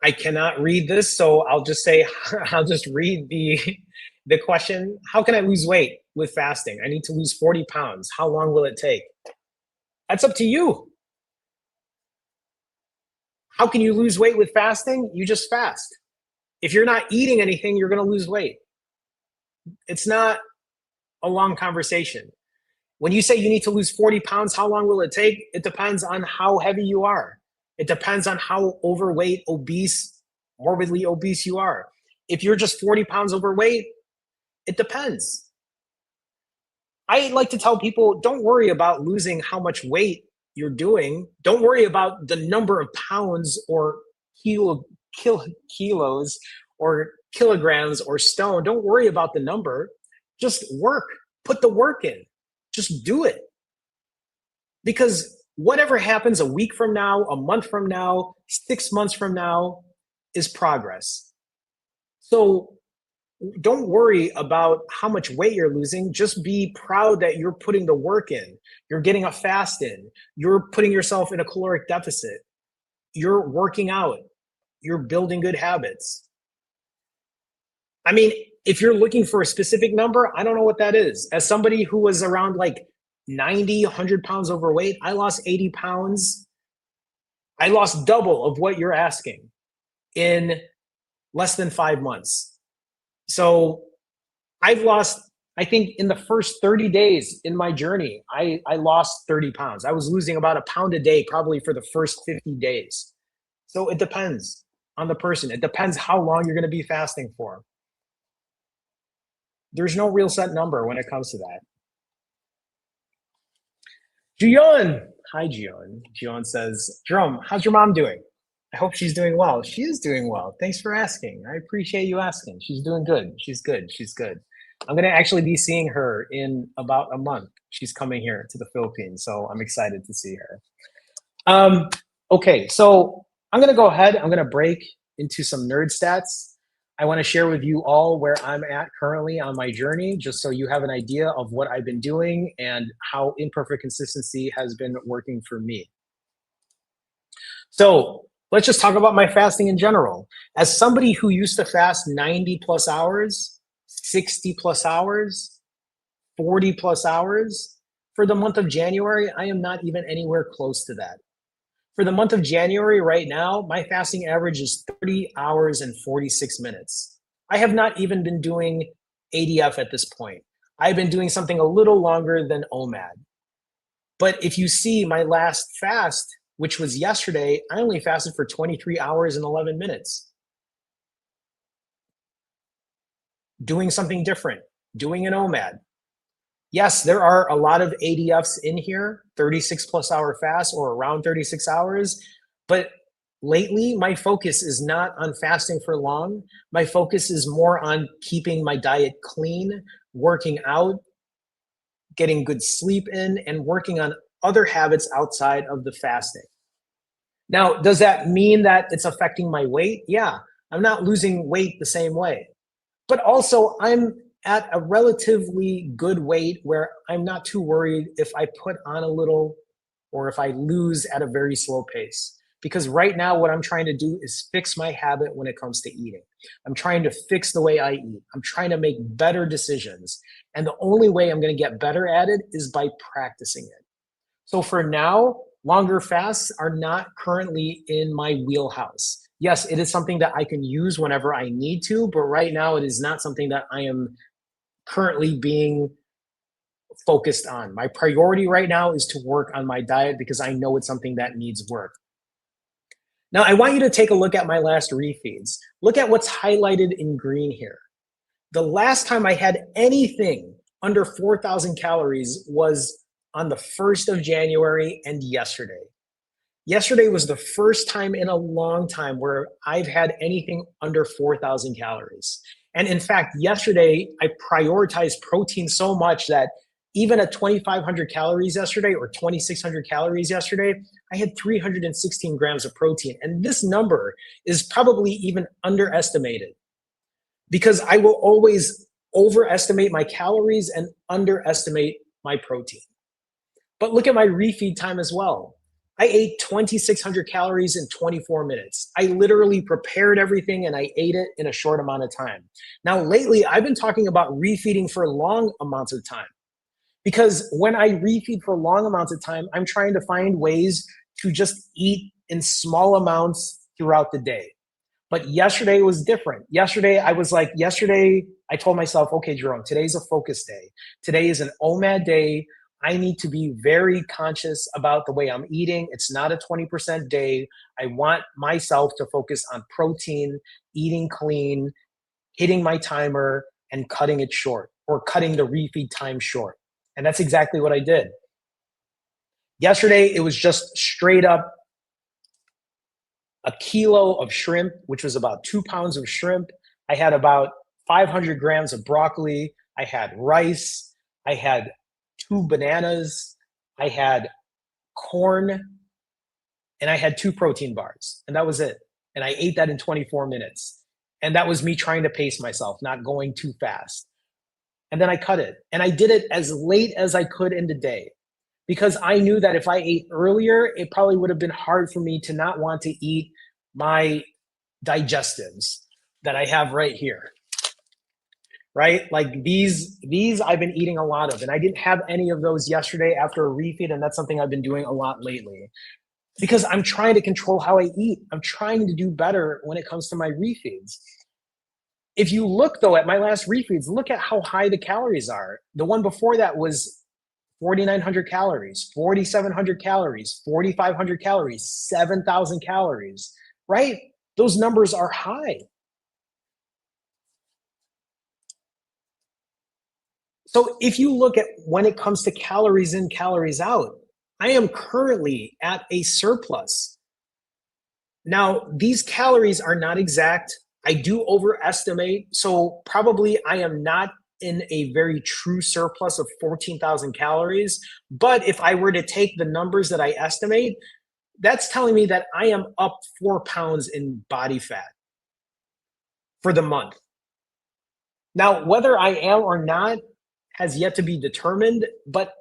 S1: I cannot read this, so I'll just say, I'll just read the question. How can I lose weight with fasting? I need to lose 40 pounds. How long will it take? That's up to you. How can you lose weight with fasting? You just fast. If you're not eating anything, you're going to lose weight. It's not a long conversation. When you say you need to lose 40 pounds, how long will it take? It depends on how heavy you are. It depends on how overweight, obese, morbidly obese you are. If you're just 40 pounds overweight, it depends. I like to tell people, don't worry about losing how much weight you're doing. Don't worry about the number of pounds or kilos or kilograms or stone. Don't worry about the number. Just work. Put the work in. Just do it. Because whatever happens a week from now, a month from now, 6 months from now is progress. So don't worry about how much weight you're losing. Just be proud that you're putting the work in. You're getting a fast in. You're putting yourself in a caloric deficit. You're working out. You're building good habits. I mean, if you're looking for a specific number, I don't know what that is. As somebody who was around like 90, 100 pounds overweight, I lost 80 pounds. I lost double of what you're asking in less than 5 months. So I've lost, I think in the first 30 days in my journey, I lost 30 pounds. I was losing about a pound a day, probably for the first 50 days. So it depends on the person. It depends how long you're going to be fasting for. There's no real set number when it comes to that. Jion. Hi, Jion. Jion says, Jerome, how's your mom doing? I hope she's doing well. She is doing well. Thanks for asking. I appreciate you asking. She's doing good. She's good. She's good. I'm going to actually be seeing her in about a month. She's coming here to the Philippines, so I'm excited to see her. Okay, so I'm going to go ahead. I'm going to break into some nerd stats. I want to share with you all where I'm at currently on my journey, just so you have an idea of what I've been doing and how imperfect consistency has been working for me. So let's just talk about my fasting in general. As somebody who used to fast 90 plus hours, 60 plus hours, 40 plus hours, for the month of January, I am not even anywhere close to that. For the month of January right now, my fasting average is 30 hours and 46 minutes. I have not even been doing ADF at this point. I've been doing something a little longer than OMAD. But if you see my last fast, which was yesterday, I only fasted for 23 hours and 11 minutes. Doing something different, doing an OMAD. Yes, there are a lot of ADFs in here, 36 plus hour fast or around 36 hours. But lately, my focus is not on fasting for long. My focus is more on keeping my diet clean, working out, getting good sleep in, and working on other habits outside of the fasting. Now, does that mean that it's affecting my weight? Yeah, I'm not losing weight the same way. But also, I'm at a relatively good weight where I'm not too worried if I put on a little or if I lose at a very slow pace. Because right now, what I'm trying to do is fix my habit when it comes to eating. I'm trying to fix the way I eat. I'm trying to make better decisions. And the only way I'm going to get better at it is by practicing it. So for now, longer fasts are not currently in my wheelhouse. Yes, it is something that I can use whenever I need to, but right now it is not something that I am currently being focused on. My priority right now is to work on my diet because I know it's something that needs work. Now, I want you to take a look at my last refeeds. Look at what's highlighted in green here. The last time I had anything under 4,000 calories was on the 1st of January and yesterday. Yesterday was the first time in a long time where I've had anything under 4,000 calories. And in fact, yesterday, I prioritized protein so much that even at 2,500 calories yesterday or 2,600 calories yesterday, I had 316 grams of protein. And this number is probably even underestimated because I will always overestimate my calories and underestimate my protein. But look at my refeed time as well. I ate 2,600 calories in 24 minutes. I literally prepared everything and I ate it in a short amount of time. Now, lately, I've been talking about refeeding for long amounts of time because when I refeed for long amounts of time, I'm trying to find ways to just eat in small amounts throughout the day. But yesterday was different. Yesterday, I told myself, okay, Jerome, today's a focus day. Today is an OMAD day. I need to be very conscious about the way I'm eating. It's not a 20% day. I want myself to focus on protein, eating clean, hitting my timer, and cutting it short, or cutting the refeed time short. And that's exactly what I did. Yesterday, it was just straight up a kilo of shrimp, which was about 2 pounds of shrimp. I had about 500 grams of broccoli. I had rice. I had 2 bananas. I had corn, and I had 2 protein bars, and that was it. And I ate that in 24 minutes. And that was me trying to pace myself, not going too fast. And then I cut it. And I did it as late as I could in the day, because I knew that if I ate earlier, it probably would have been hard for me to not want to eat my digestives that I have right here. Right? Like these I've been eating a lot of, and I didn't have any of those yesterday after a refeed, and that's something I've been doing a lot lately, because I'm trying to control how I eat. I'm trying to do better when it comes to my refeeds. If you look though at my last refeeds, look at how high the calories are. The one before that was 4,900 calories, 4,700 calories, 4,500 calories, 7,000 calories, right? Those numbers are high. So if you look at when it comes to calories in, calories out, I am currently at a surplus. Now, these calories are not exact. I do overestimate. So probably I am not in a very true surplus of 14,000 calories. But if I were to take the numbers that I estimate, that's telling me that I am up 4 pounds in body fat for the month. Now, whether I am or not has yet to be determined, but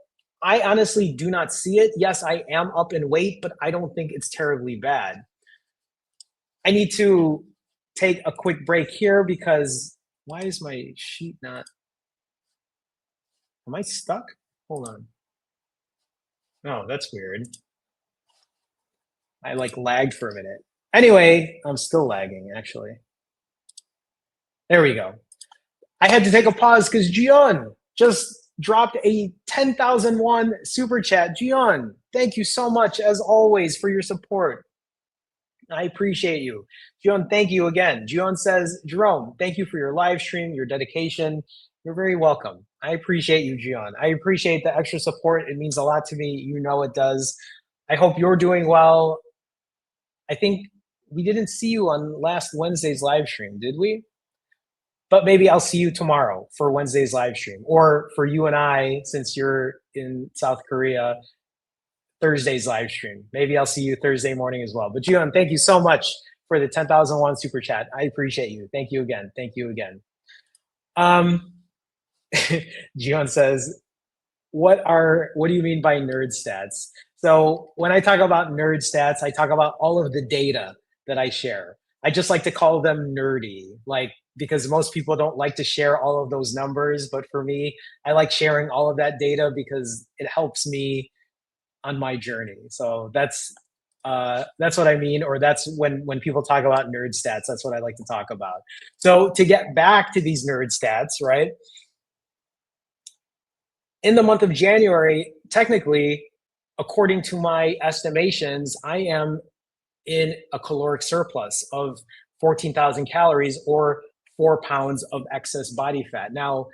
S1: I honestly do not see it. Yes, I am up in weight, but I don't think it's terribly bad. I need to take a quick break here because why is my sheet not? Am I stuck? Hold on. Oh, that's weird. I like lagged for a minute. Anyway, I'm still lagging actually. There we go. I had to take a pause because Gian just dropped a 10,001 super chat. Gian, thank you so much as always for your support. I appreciate you. Gian, thank you again. Gian says, Jerome, thank you for your live stream, your dedication. You're very welcome. I appreciate you, Gian. I appreciate the extra support. It means a lot to me. You know it does. I hope you're doing well. I think we didn't see you on last Wednesday's live stream, did we? But maybe I'll see you tomorrow for Wednesday's live stream, or for you and I, since you're in South Korea, Thursday's live stream. Maybe I'll see you Thursday morning as well. But Jion, thank you so much for the 10,001 super chat. I appreciate you. Thank you again. Thank you again. Jion says, what do you mean by nerd stats? So when I talk about nerd stats, I talk about all of the data that I share. I just like to call them nerdy, because most people don't like to share all of those numbers. But for me, I like sharing all of that data because it helps me on my journey. So that's what I mean, or that's when people talk about nerd stats, that's what I like to talk about. So to get back to these nerd stats, right? In the month of January, technically, according to my estimations, I am in a caloric surplus of 14,000 calories or 4 pounds of excess body fat. Now,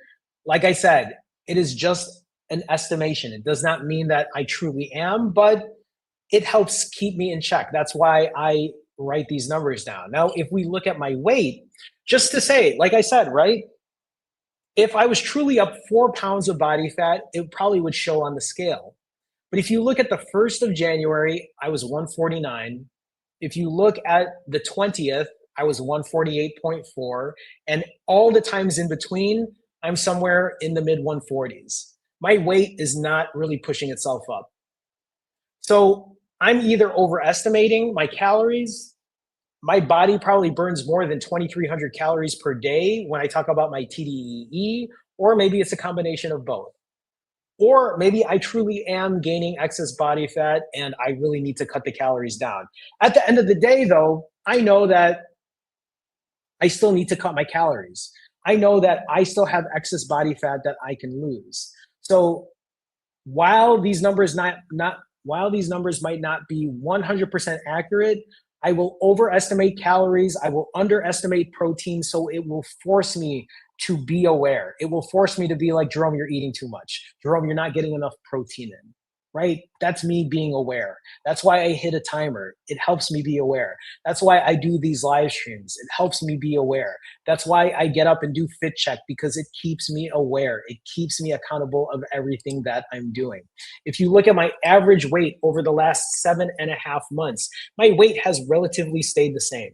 S1: like I said, it is just an estimation. It does not mean that I truly am, but it helps keep me in check. That's why I write these numbers down. Now, if we look at my weight, just to say, like I said, right? If I was truly up 4 pounds of body fat, it probably would show on the scale. But if you look at the 1st of January, I was 149. If you look at the 20th, I was 148.4. And all the times in between, I'm somewhere in the mid 140s. My weight is not really pushing itself up. So I'm either overestimating my calories. My body probably burns more than 2,300 calories per day when I talk about my TDEE, or maybe it's a combination of both. Or maybe I truly am gaining excess body fat and I really need to cut the calories down. At the end of the day, though, I know that I still need to cut my calories. I know that I still have excess body fat that I can lose. So while these numbers not while these numbers might not be 100% accurate, I will overestimate calories, I will underestimate protein, so it will force me to be aware. It will force me to be like, Jerome, you're eating too much. Jerome, you're not getting enough protein in. Right? That's me being aware. That's why I hit a timer. It helps me be aware. That's why I do these live streams. It helps me be aware. That's why I get up and do Fit Check, because it keeps me aware. It keeps me accountable of everything that I'm doing. If you look at my average weight over the last 7.5 months, my weight has relatively stayed the same.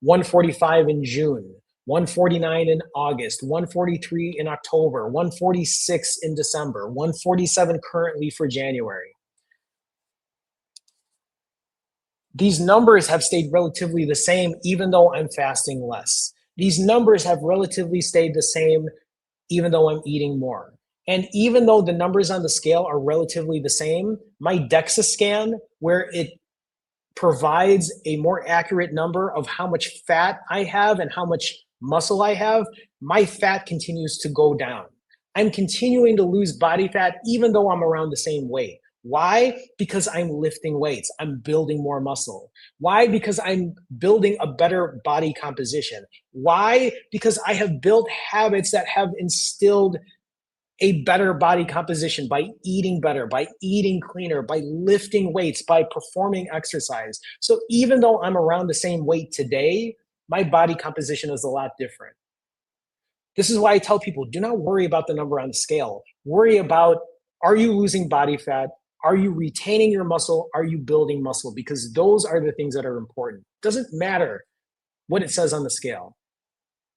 S1: 145 in June, 149 in August, 143 in October, 146 in December, 147 currently for January. These numbers have stayed relatively the same, even though I'm fasting less. These numbers have relatively stayed the same, even though I'm eating more. And even though the numbers on the scale are relatively the same, my DEXA scan, where it provides a more accurate number of how much fat I have and how much muscle I have, my fat continues to go down. I'm continuing to lose body fat even though I'm around the same weight. Why? Because I'm lifting weights. I'm building more muscle. Why? Because I'm building a better body composition. Why? Because I have built habits that have instilled a better body composition by eating better, by eating cleaner, by lifting weights, by performing exercise. So even though I'm around the same weight today, my body composition is a lot different. This is why I tell people, do not worry about the number on the scale. Worry about, are you losing body fat? Are you retaining your muscle? Are you building muscle? Because those are the things that are important. It doesn't matter what it says on the scale.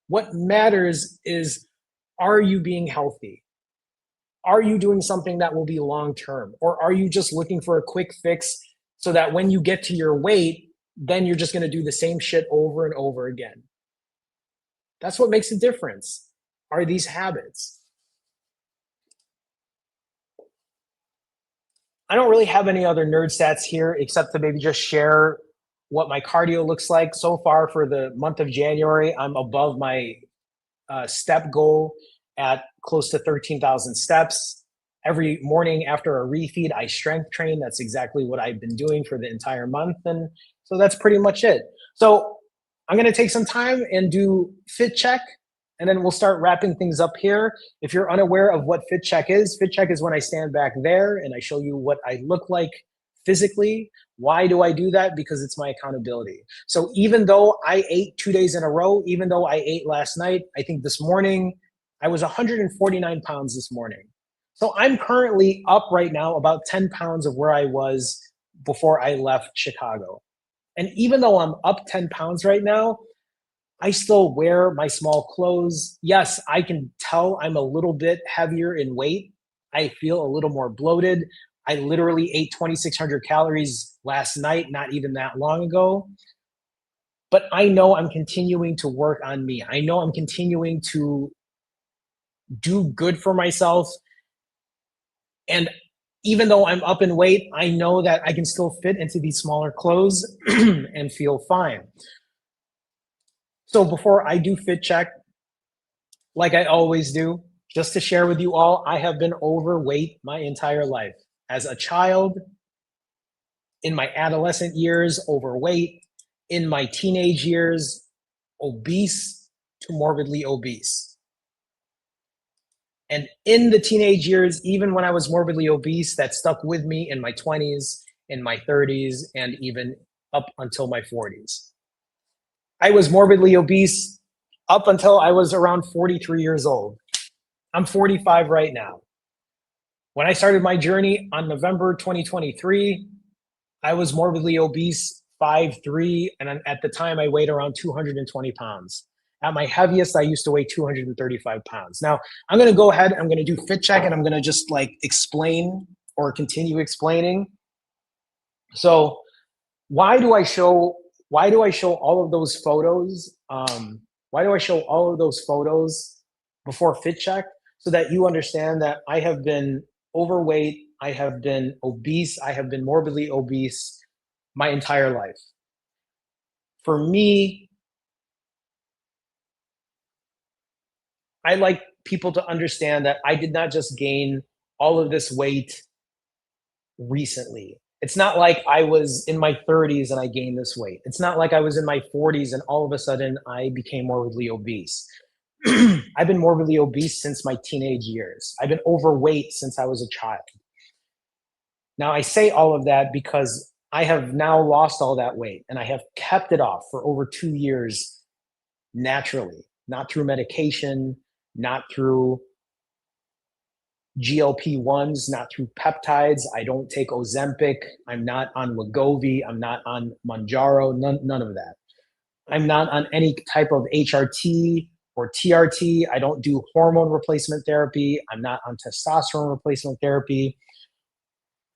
S1: What matters is, are you being healthy? Are you doing something that will be long term? Or are you just looking for a quick fix so that when you get to your weight, then you're just going to do the same shit over and over again? That's what makes a difference, are these habits. I don't really have any other nerd stats here except to maybe just share what my cardio looks like. So far for the month of January, I'm above my step goal at close to 13,000 steps. Every morning after a refeed, I strength train. That's exactly what I've been doing for the entire month. And so that's pretty much it. So I'm going to take some time and do Fit Check, and then we'll start wrapping things up here. If you're unaware of what Fit Check is when I stand back there and I show you what I look like physically. Why do I do that? Because it's my accountability. So even though I ate 2 days in a row, even though I ate last night, I think this morning I was 149 pounds this morning. So I'm currently up right now about 10 pounds of where I was before I left Chicago. And even though I'm up 10 pounds right now, I still wear my small clothes. Yes, I can tell I'm a little bit heavier in weight. I feel a little more bloated. I literally ate 2,600 calories last night, not even that long ago. But I know I'm continuing to work on me. I know I'm continuing to do good for myself. And even though I'm up in weight, I know that I can still fit into these smaller clothes and feel fine. So before I do Fit Check, like I always do, just to share with you all, I have been overweight my entire life. As a child, in my adolescent years, overweight, in my teenage years, obese to morbidly obese. And in the teenage years, even when I was morbidly obese, that stuck with me in my 20s, in my 30s, and even up until my 40s. I was morbidly obese up until I was around 43 years old. I'm 45 right now. When I started my journey on November 2023, I was morbidly obese, 5'3", and at the time I weighed around 220 pounds. At my heaviest, I used to weigh 235 pounds. Now, I'm going to go ahead, I'm going to do Fit Check, and I'm going to just like explain or continue explaining. So why do I show all of those photos? Why do I show all of those photos before Fit Check? So that you understand that I have been overweight. I have been obese. I have been morbidly obese my entire life. For me, I like people to understand that I did not just gain all of this weight recently. It's not like I was in my 30s and I gained this weight. It's not like I was in my 40s and all of a sudden I became morbidly obese. I've been morbidly obese since my teenage years. I've been overweight since I was a child. Now, I say all of that because I have now lost all that weight and I have kept it off for over 2 years naturally, not through medication, not through GLP-1s, not through peptides. I don't take Ozempic. I'm not on Wegovy. I'm not on Manjaro. None of that. I'm not on any type of HRT or TRT. I don't do hormone replacement therapy. I'm not on testosterone replacement therapy.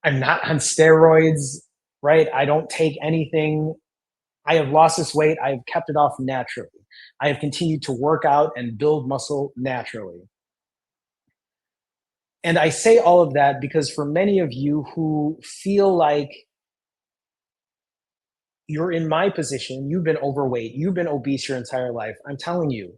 S1: I'm not on steroids, right? I don't take anything. I have lost this weight. I have kept it off naturally. I have continued to work out and build muscle naturally. And I say all of that because for many of you who feel like you're in my position, you've been overweight, you've been obese your entire life. I'm telling you,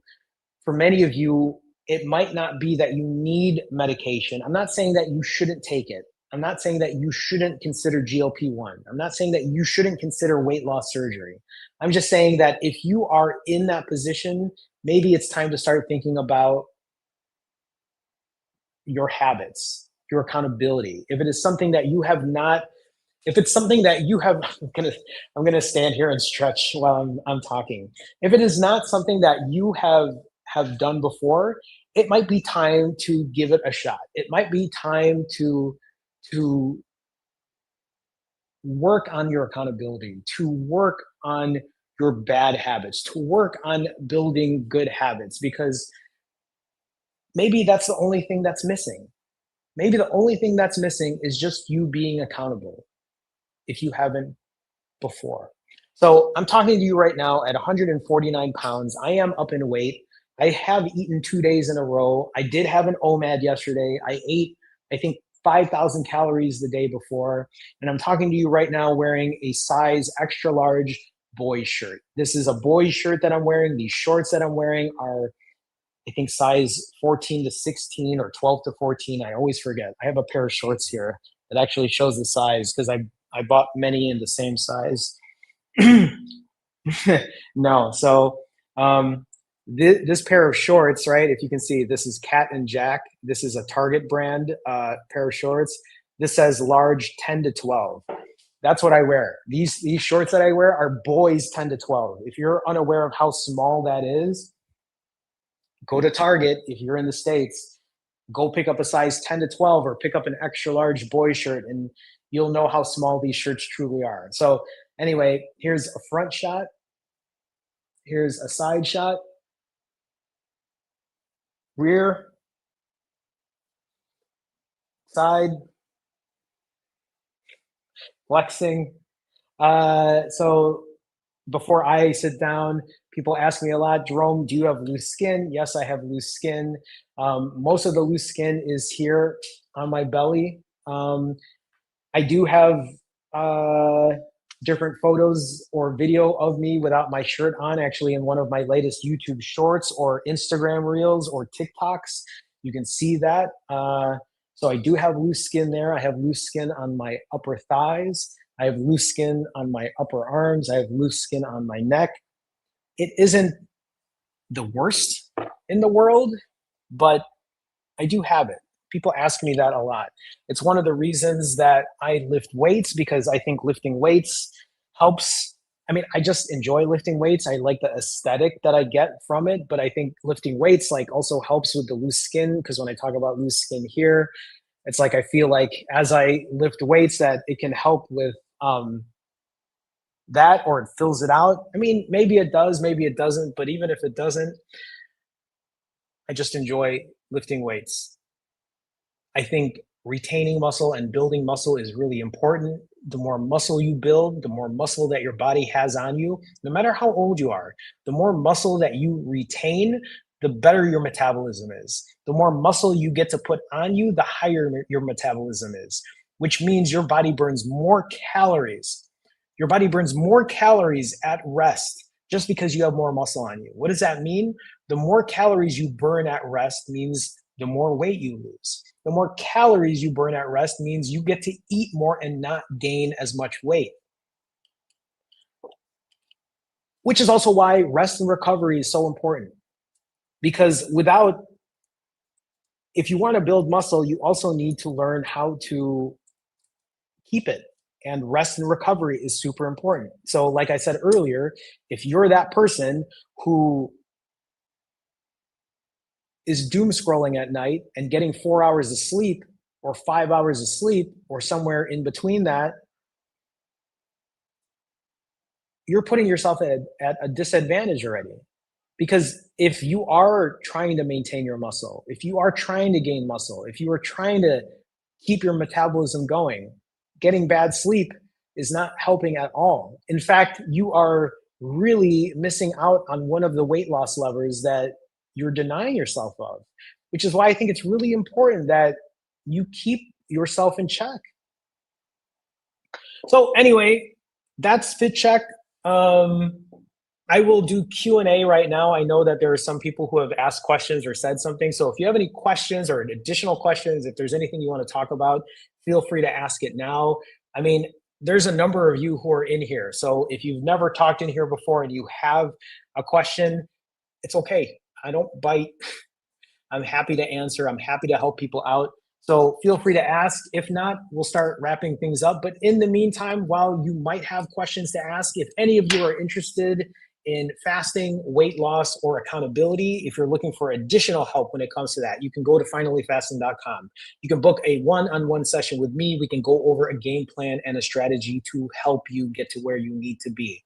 S1: for many of you, it might not be that you need medication. I'm not saying that you shouldn't take it. I'm not saying that you shouldn't consider GLP-1. I'm not saying that you shouldn't consider weight loss surgery. I'm just saying that if you are in that position, maybe it's time to start thinking about your habits, your accountability. If it is something that you have not, if it's something that you have, I'm gonna stand here and stretch while I'm talking. If it is not something that you have done before, it might be time to give it a shot. It might be time to work on your accountability, to work on your bad habits, to work on building good habits, because maybe that's the only thing that's missing. Maybe the only thing that's missing is just you being accountable if you haven't before. So I'm talking to you right now at 149 pounds. I am up in weight. I have eaten 2 days in a row. I did have an OMAD yesterday. I ate, I think, 5,000 calories the day before. And I'm talking to you right now wearing a size extra large boys shirt. This is a boys shirt that I'm wearing. These shorts that I'm wearing are, I think, size 14 to 16 or 12 to 14. I always forget. I have a pair of shorts here that actually shows the size because I bought many in the same size. No, so this pair of shorts, right? If you can see, this is Cat and Jack. This is a Target brand pair of shorts. This says large 10 to 12. That's what I wear. These shorts that I wear are boys 10 to 12. If you're unaware of how small that is, go to Target. If you're in the States, go pick up a size 10 to 12 or pick up an extra large boy shirt and you'll know how small these shirts truly are. So anyway, here's a front shot. Here's a side shot, rear, side, flexing. So before I sit down, people ask me a lot, Jerome, do you have loose skin? Yes, I have loose skin. Most of the loose skin is here on my belly. I do have uh, different photos or video of me without my shirt on, actually, in one of my latest YouTube shorts or Instagram reels or TikToks. You can see that. So I do have loose skin there. I have loose skin on my upper thighs. I have loose skin on my upper arms. I have loose skin on my neck. It isn't the worst in the world, but I do have it. People ask me that a lot. It's one of the reasons that I lift weights because I think lifting weights helps. I mean, I just enjoy lifting weights. I like the aesthetic that I get from it, but I think lifting weights like also helps with the loose skin because when I talk about loose skin here, it's like I feel like as I lift weights that it can help with that or it fills it out. I mean, maybe it does, maybe it doesn't, but even if it doesn't, I just enjoy lifting weights. I think retaining muscle and building muscle is really important. The more muscle you build, the more muscle that your body has on you, no matter how old you are, the more muscle that you retain, the better your metabolism is. The more muscle you get to put on you, the higher your metabolism is, which means your body burns more calories. Your body burns more calories at rest just because you have more muscle on you. What does that mean? The more calories you burn at rest means the more weight you lose. The more calories you burn at rest means you get to eat more and not gain as much weight. Which is also why rest and recovery is so important. Because if you want to build muscle, you also need to learn how to keep it. And rest and recovery is super important. So, like I said earlier, if you're that person who is doom scrolling at night and getting 4 hours of sleep or 5 hours of sleep or somewhere in between that, you're putting yourself at a disadvantage already. Because if you are trying to maintain your muscle, if you are trying to gain muscle, if you are trying to keep your metabolism going, getting bad sleep is not helping at all. In fact, you are really missing out on one of the weight loss levers that you're denying yourself of, which is why I think it's really important that you keep yourself in check. So anyway, that's Fit Check. I will do Q&A right now. I know that there are some people who have asked questions or said something. So if you have any questions or additional questions, if there's anything you want to talk about, feel free to ask it now. I mean, there's a number of you who are in here. So if you've never talked in here before and you have a question, it's okay. I don't bite. I'm happy to answer. I'm happy to help people out. So feel free to ask. If not, we'll start wrapping things up. But in the meantime, while you might have questions to ask, if any of you are interested in fasting, weight loss, or accountability, if you're looking for additional help when it comes to that, you can go to finallyfasting.com. You can book a one-on-one session with me. We can go over a game plan and a strategy to help you get to where you need to be.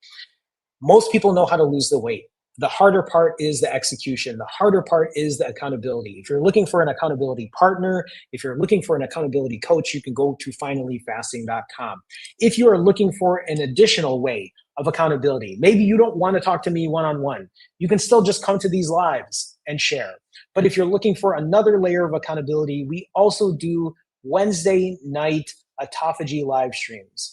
S1: Most people know how to lose the weight. The harder part is the execution. The harder part is the accountability. If you're looking for an accountability partner, if you're looking for an accountability coach, you can go to finallyfasting.com. If you are looking for an additional way of accountability, maybe you don't want to talk to me one-on-one, you can still just come to these lives and share. But if you're looking for another layer of accountability, we also do Wednesday night autophagy live streams.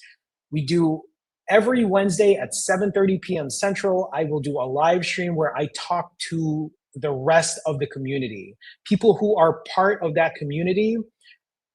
S1: We do every Wednesday at 7:30 p.m. Central. I will do a live stream where I talk to the rest of the community, people who are part of that community.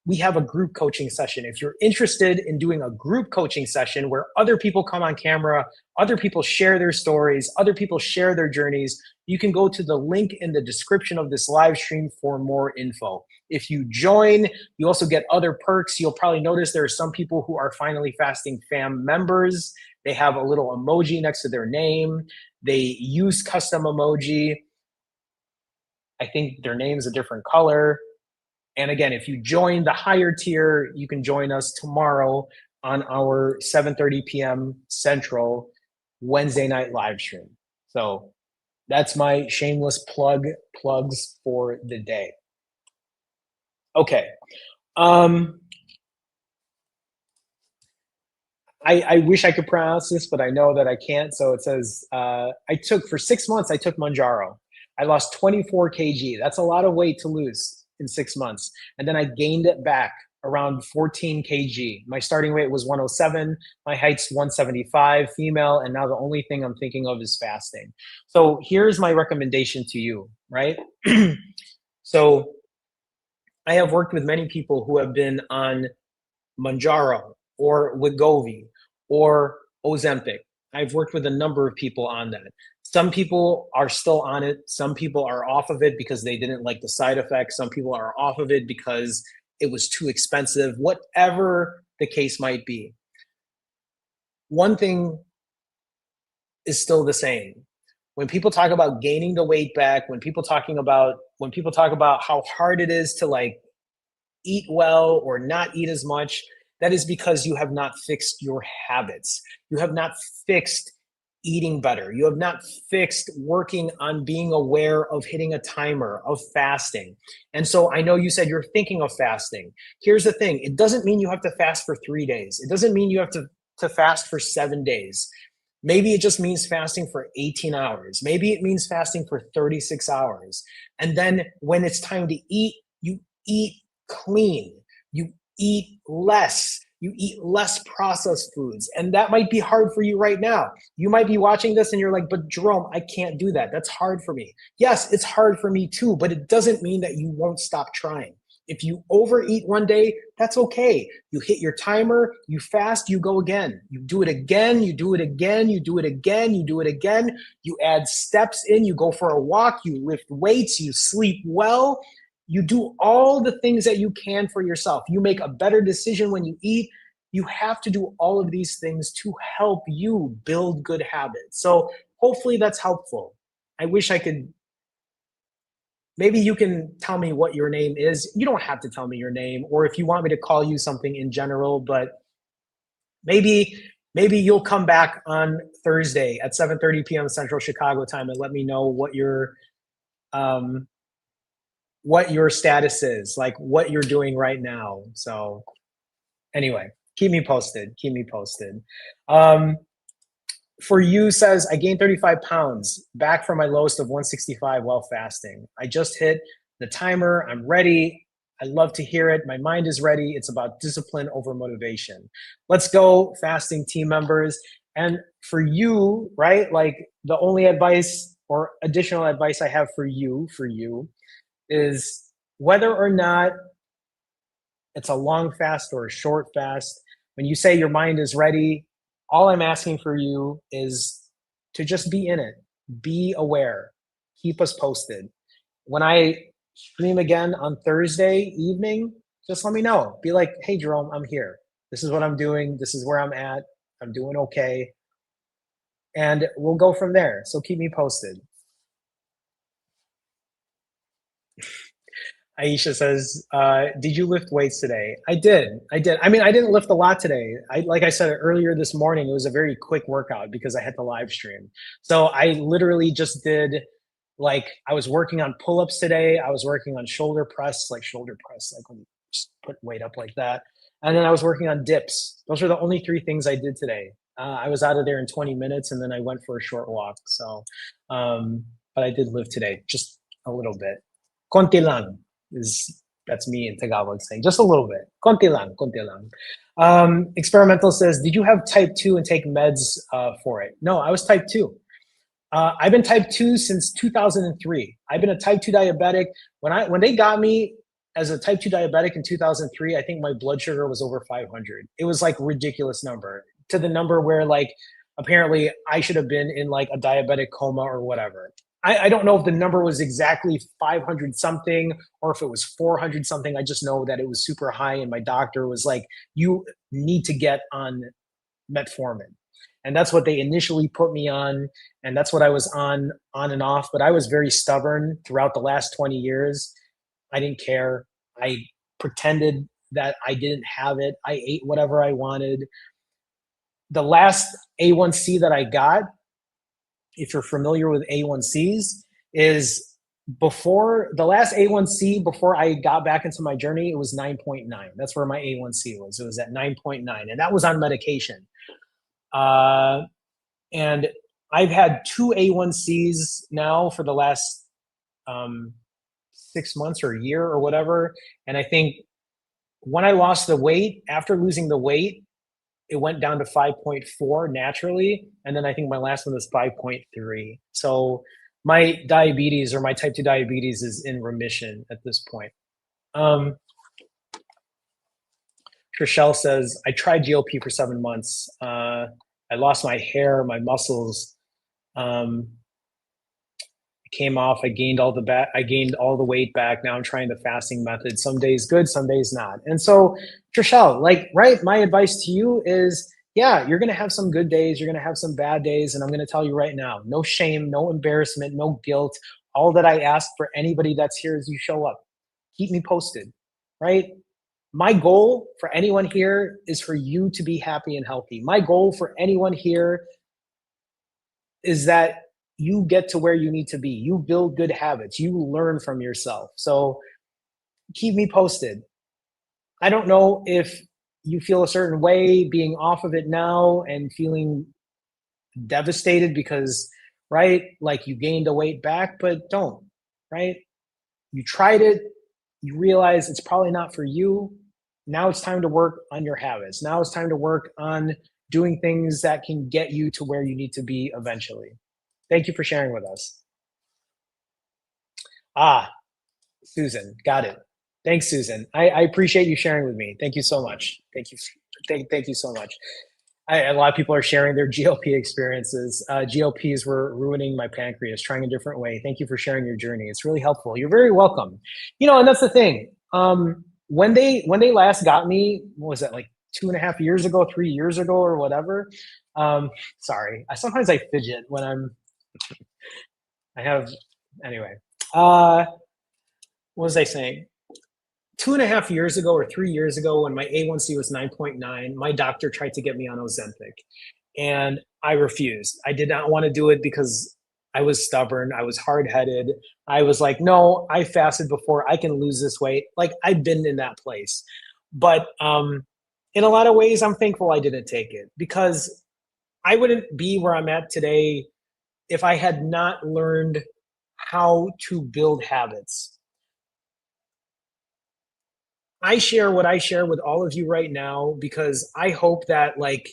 S1: We have a group coaching session. If you're interested in doing a group coaching session where other people come on camera, other people share their stories, other people share their journeys, you can go to the link in the description of this live stream for more info. If you join, you also get other perks. You'll probably notice there are some people who are Finally Fasting fam members. They have a little emoji next to their name. They use custom emoji. I think their name's a different color. And again, if you join the higher tier, you can join us tomorrow on our 7:30 p.m. Central Wednesday night live stream. So that's my shameless plugs for the day. Okay. I wish I could pronounce this, but I know that I can't. So it says, for 6 months, I took Manjaro. I lost 24 kg. That's a lot of weight to lose in 6 months. And then I gained it back around 14 kg. My starting weight was 107. My height's 175, female. And now the only thing I'm thinking of is fasting. So here's my recommendation to you, right? So I have worked with many people who have been on Manjaro or Wegovy or Ozempic. I've worked with a number of people on that. Some people are still on it. Some people are off of it because they didn't like the side effects. Some people are off of it because it was too expensive, whatever the case might be. One thing is still the same. When people talk about gaining the weight back, when people talk about how hard it is to like eat well or not eat as much, that is because you have not fixed your habits. You have not fixed eating better. You have not fixed working on being aware of hitting a timer, of fasting. And so I know you said you're thinking of fasting. Here's the thing. It doesn't mean you have to fast for 3 days. It doesn't mean you have to fast for 7 days. Maybe it just means fasting for 18 hours. Maybe it means fasting for 36 hours. And then when it's time to eat, you eat clean. You eat less. You eat less processed foods. And that might be hard for you right now. You might be watching this and you're like, but Jerome, I can't do that. That's hard for me. Yes, it's hard for me too, but it doesn't mean that you won't stop trying. If you overeat one day, that's okay. You hit your timer, you fast, you go again. You do it again, you do it again, you do it again, you do it again. You add steps in, you go for a walk, you lift weights, you sleep well. You do all the things that you can for yourself. You make a better decision when you eat. You have to do all of these things to help you build good habits. So hopefully that's helpful. I wish I could. Maybe you can tell me what your name is. You don't have to tell me your name, or if you want me to call you something in general, but maybe you'll come back on Thursday at 7:30 p.m. Central Chicago time and let me know um, what your status is, like what you're doing right now. So anyway, keep me posted. Keep me posted. For you says, I gained 35 pounds back from my lowest of 165 while fasting. I just hit the timer. I'm ready. I love to hear it. My mind is ready. It's about discipline over motivation. Let's go, fasting team members. And for you, right, like the only advice or additional advice I have for you is whether or not it's a long fast or a short fast, when you say your mind is ready, all I'm asking for you is to just be in it, be aware, keep us posted. When I stream again on Thursday evening, just let me know. Be like, hey, Jerome, I'm here. This is what I'm doing. This is where I'm at. I'm doing okay. And we'll go from there. So keep me posted. Aisha says, "Did you lift weights today?" I did. I did. I mean, I didn't lift a lot today. Like I said earlier this morning, it was a very quick workout because I had the live stream. So I literally just did, like, I was working on pull-ups today. I was working on shoulder press, like when you just put weight up like that. And then I was working on dips. Those are the only three things I did today. I was out of there in 20 minutes, and then I went for a short walk. So, but I did lift today, just a little bit. Konti lang is that's me in Tagalog saying just a little bit. Konti lang, konti lang. Experimental says, did you have type 2 and take meds for it? No, I was type 2. I've been type 2 since 2003. I've been a type 2 diabetic. When they got me as a type 2 diabetic in 2003, I think my blood sugar was over 500. It was like ridiculous number, to the number where like apparently I should have been in like a diabetic coma or whatever. I don't know if the number was exactly 500 something or if it was 400 something. I just know that it was super high, and my doctor was like, you need to get on metformin. And that's what they initially put me on. And that's what I was on and off. But I was very stubborn throughout the last 20 years. I didn't care. I pretended that I didn't have it. I ate whatever I wanted. The last A1C that I got, if you're familiar with A1Cs, is before the last A1C, before I got back into my journey, it was 9.9. That's where my A1C was. It was at 9.9. And that was on medication. And I've had two A1Cs now for the last 6 months or a year or whatever. And I think when I lost the weight, after losing the weight, it went down to 5.4 naturally. And then I think my last one was 5.3. So my diabetes, or my type 2 diabetes, is in remission at this point. Trishelle says, I tried GLP for 7 months. I lost my hair, my muscles came off. I gained all the weight back. Now I'm trying the fasting method. Some days good, some days not. And so, Trishelle, like, right, my advice to you is, yeah, you're going to have some good days. You're going to have some bad days. And I'm going to tell you right now, no shame, no embarrassment, no guilt. All that I ask for anybody that's here is you show up. Keep me posted, right? My goal for anyone here is for you to be happy and healthy. My goal for anyone here is that you get to where you need to be. You build good habits. You learn from yourself. So keep me posted. I don't know if you feel a certain way being off of it now and feeling devastated because, right, like you gained the weight back, but don't, right? You tried it, you realize it's probably not for you. Now it's time to work on your habits. Now it's time to work on doing things that can get you to where you need to be eventually. Thank you for sharing with us. Ah, Susan, got it. Thanks, Susan. I appreciate you sharing with me. Thank you so much. Thank you. Thank you so much. A lot of people are sharing their GLP experiences. GLPs were ruining my pancreas, trying a different way. Thank you for sharing your journey. It's really helpful. You're very welcome. And that's the thing. When they last got me, what was that, like 2.5 years ago, 3 years ago, or whatever? Sorry, sometimes I fidget when I have. Anyway, uh, what was I saying? 2.5 years ago or 3 years ago, when my A1C was 9.9, my doctor tried to get me on Ozempic, and I refused. I did not want to do it because I was stubborn. I was hard headed. I was like, no, I fasted before. I can lose this weight. Like, I've been in that place. But in a lot of ways, I'm thankful I didn't take it, because I wouldn't be where I'm at today if I had not learned how to build habits. I share what I share with all of you right now because I hope that, like,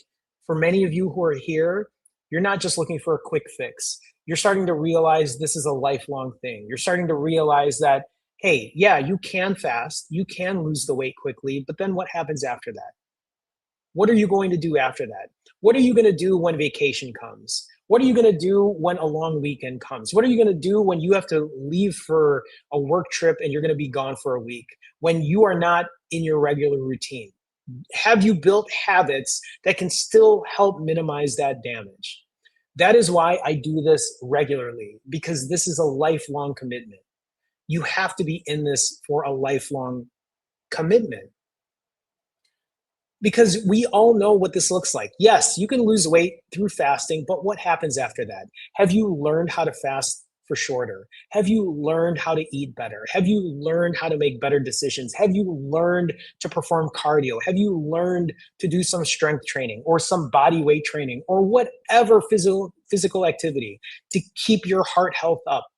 S1: for many of you who are here, you're not just looking for a quick fix. You're starting to realize this is a lifelong thing. You're starting to realize that, hey, yeah, you can fast, you can lose the weight quickly, but then what happens after that? What are you going to do after that? What are you going to do when vacation comes? What are you going to do when a long weekend comes? What are you going to do when you have to leave for a work trip and you're going to be gone for a week, when you are not in your regular routine? Have you built habits that can still help minimize that damage? That is why I do this regularly, because this is a lifelong commitment. You have to be in this for a lifelong commitment, because we all know what this looks like. Yes, you can lose weight through fasting, but what happens after that? Have you learned how to fast for shorter? Have you learned how to eat better? Have you learned how to make better decisions? Have you learned to perform cardio? Have you learned to do some strength training or some body weight training or whatever physical activity to keep your heart health up?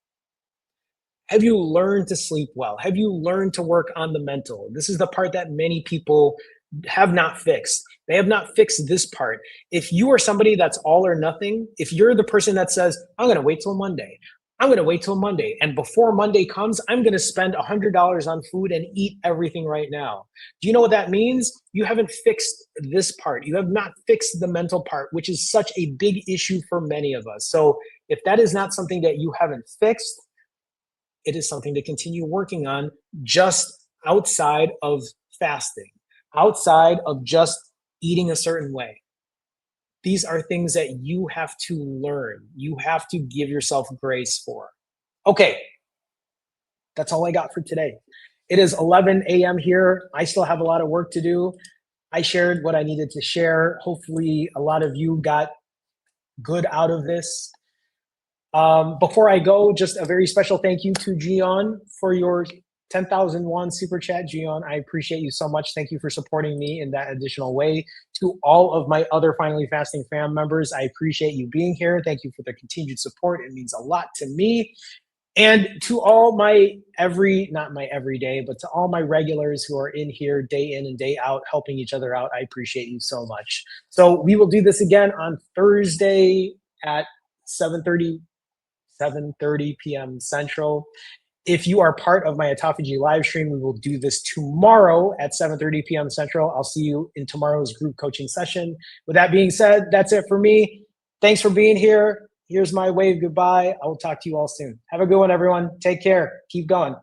S1: Have you learned to sleep well? Have you learned to work on the mental? This is the part that many people have not fixed. They have not fixed this part. If you are somebody that's all or nothing, if you're the person that says, I'm going to wait till Monday, I'm going to wait till Monday, and before Monday comes, I'm going to spend $100 on food and eat everything right now. Do you know what that means? You haven't fixed this part. You have not fixed the mental part, which is such a big issue for many of us. So if that is not something that you haven't fixed, it is something to continue working on, just outside of fasting, outside of just eating a certain way. These are things that you have to learn. You have to give yourself grace for. Okay, that's all I got for today. It is 11 a.m. here. I still have a lot of work to do. I shared what I needed to share. Hopefully, a lot of you got good out of this. Before I go, just a very special thank you to Gian for your 10,001 super chat. Gian, I appreciate you so much. Thank you for supporting me in that additional way. To all of my other Finally Fasting fam members, I appreciate you being here. Thank you for the continued support. It means a lot to me. And to all my not my everyday, but to all my regulars who are in here day in and day out, helping each other out, I appreciate you so much. So we will do this again on Thursday at 7:30 p.m. Central. If you are part of my autophagy live stream, we will do this tomorrow at 7:30 p.m. Central. I'll see you in tomorrow's group coaching session. With that being said, that's it for me. Thanks for being here. Here's my wave goodbye. I will talk to you all soon. Have a good one, everyone. Take care. Keep going.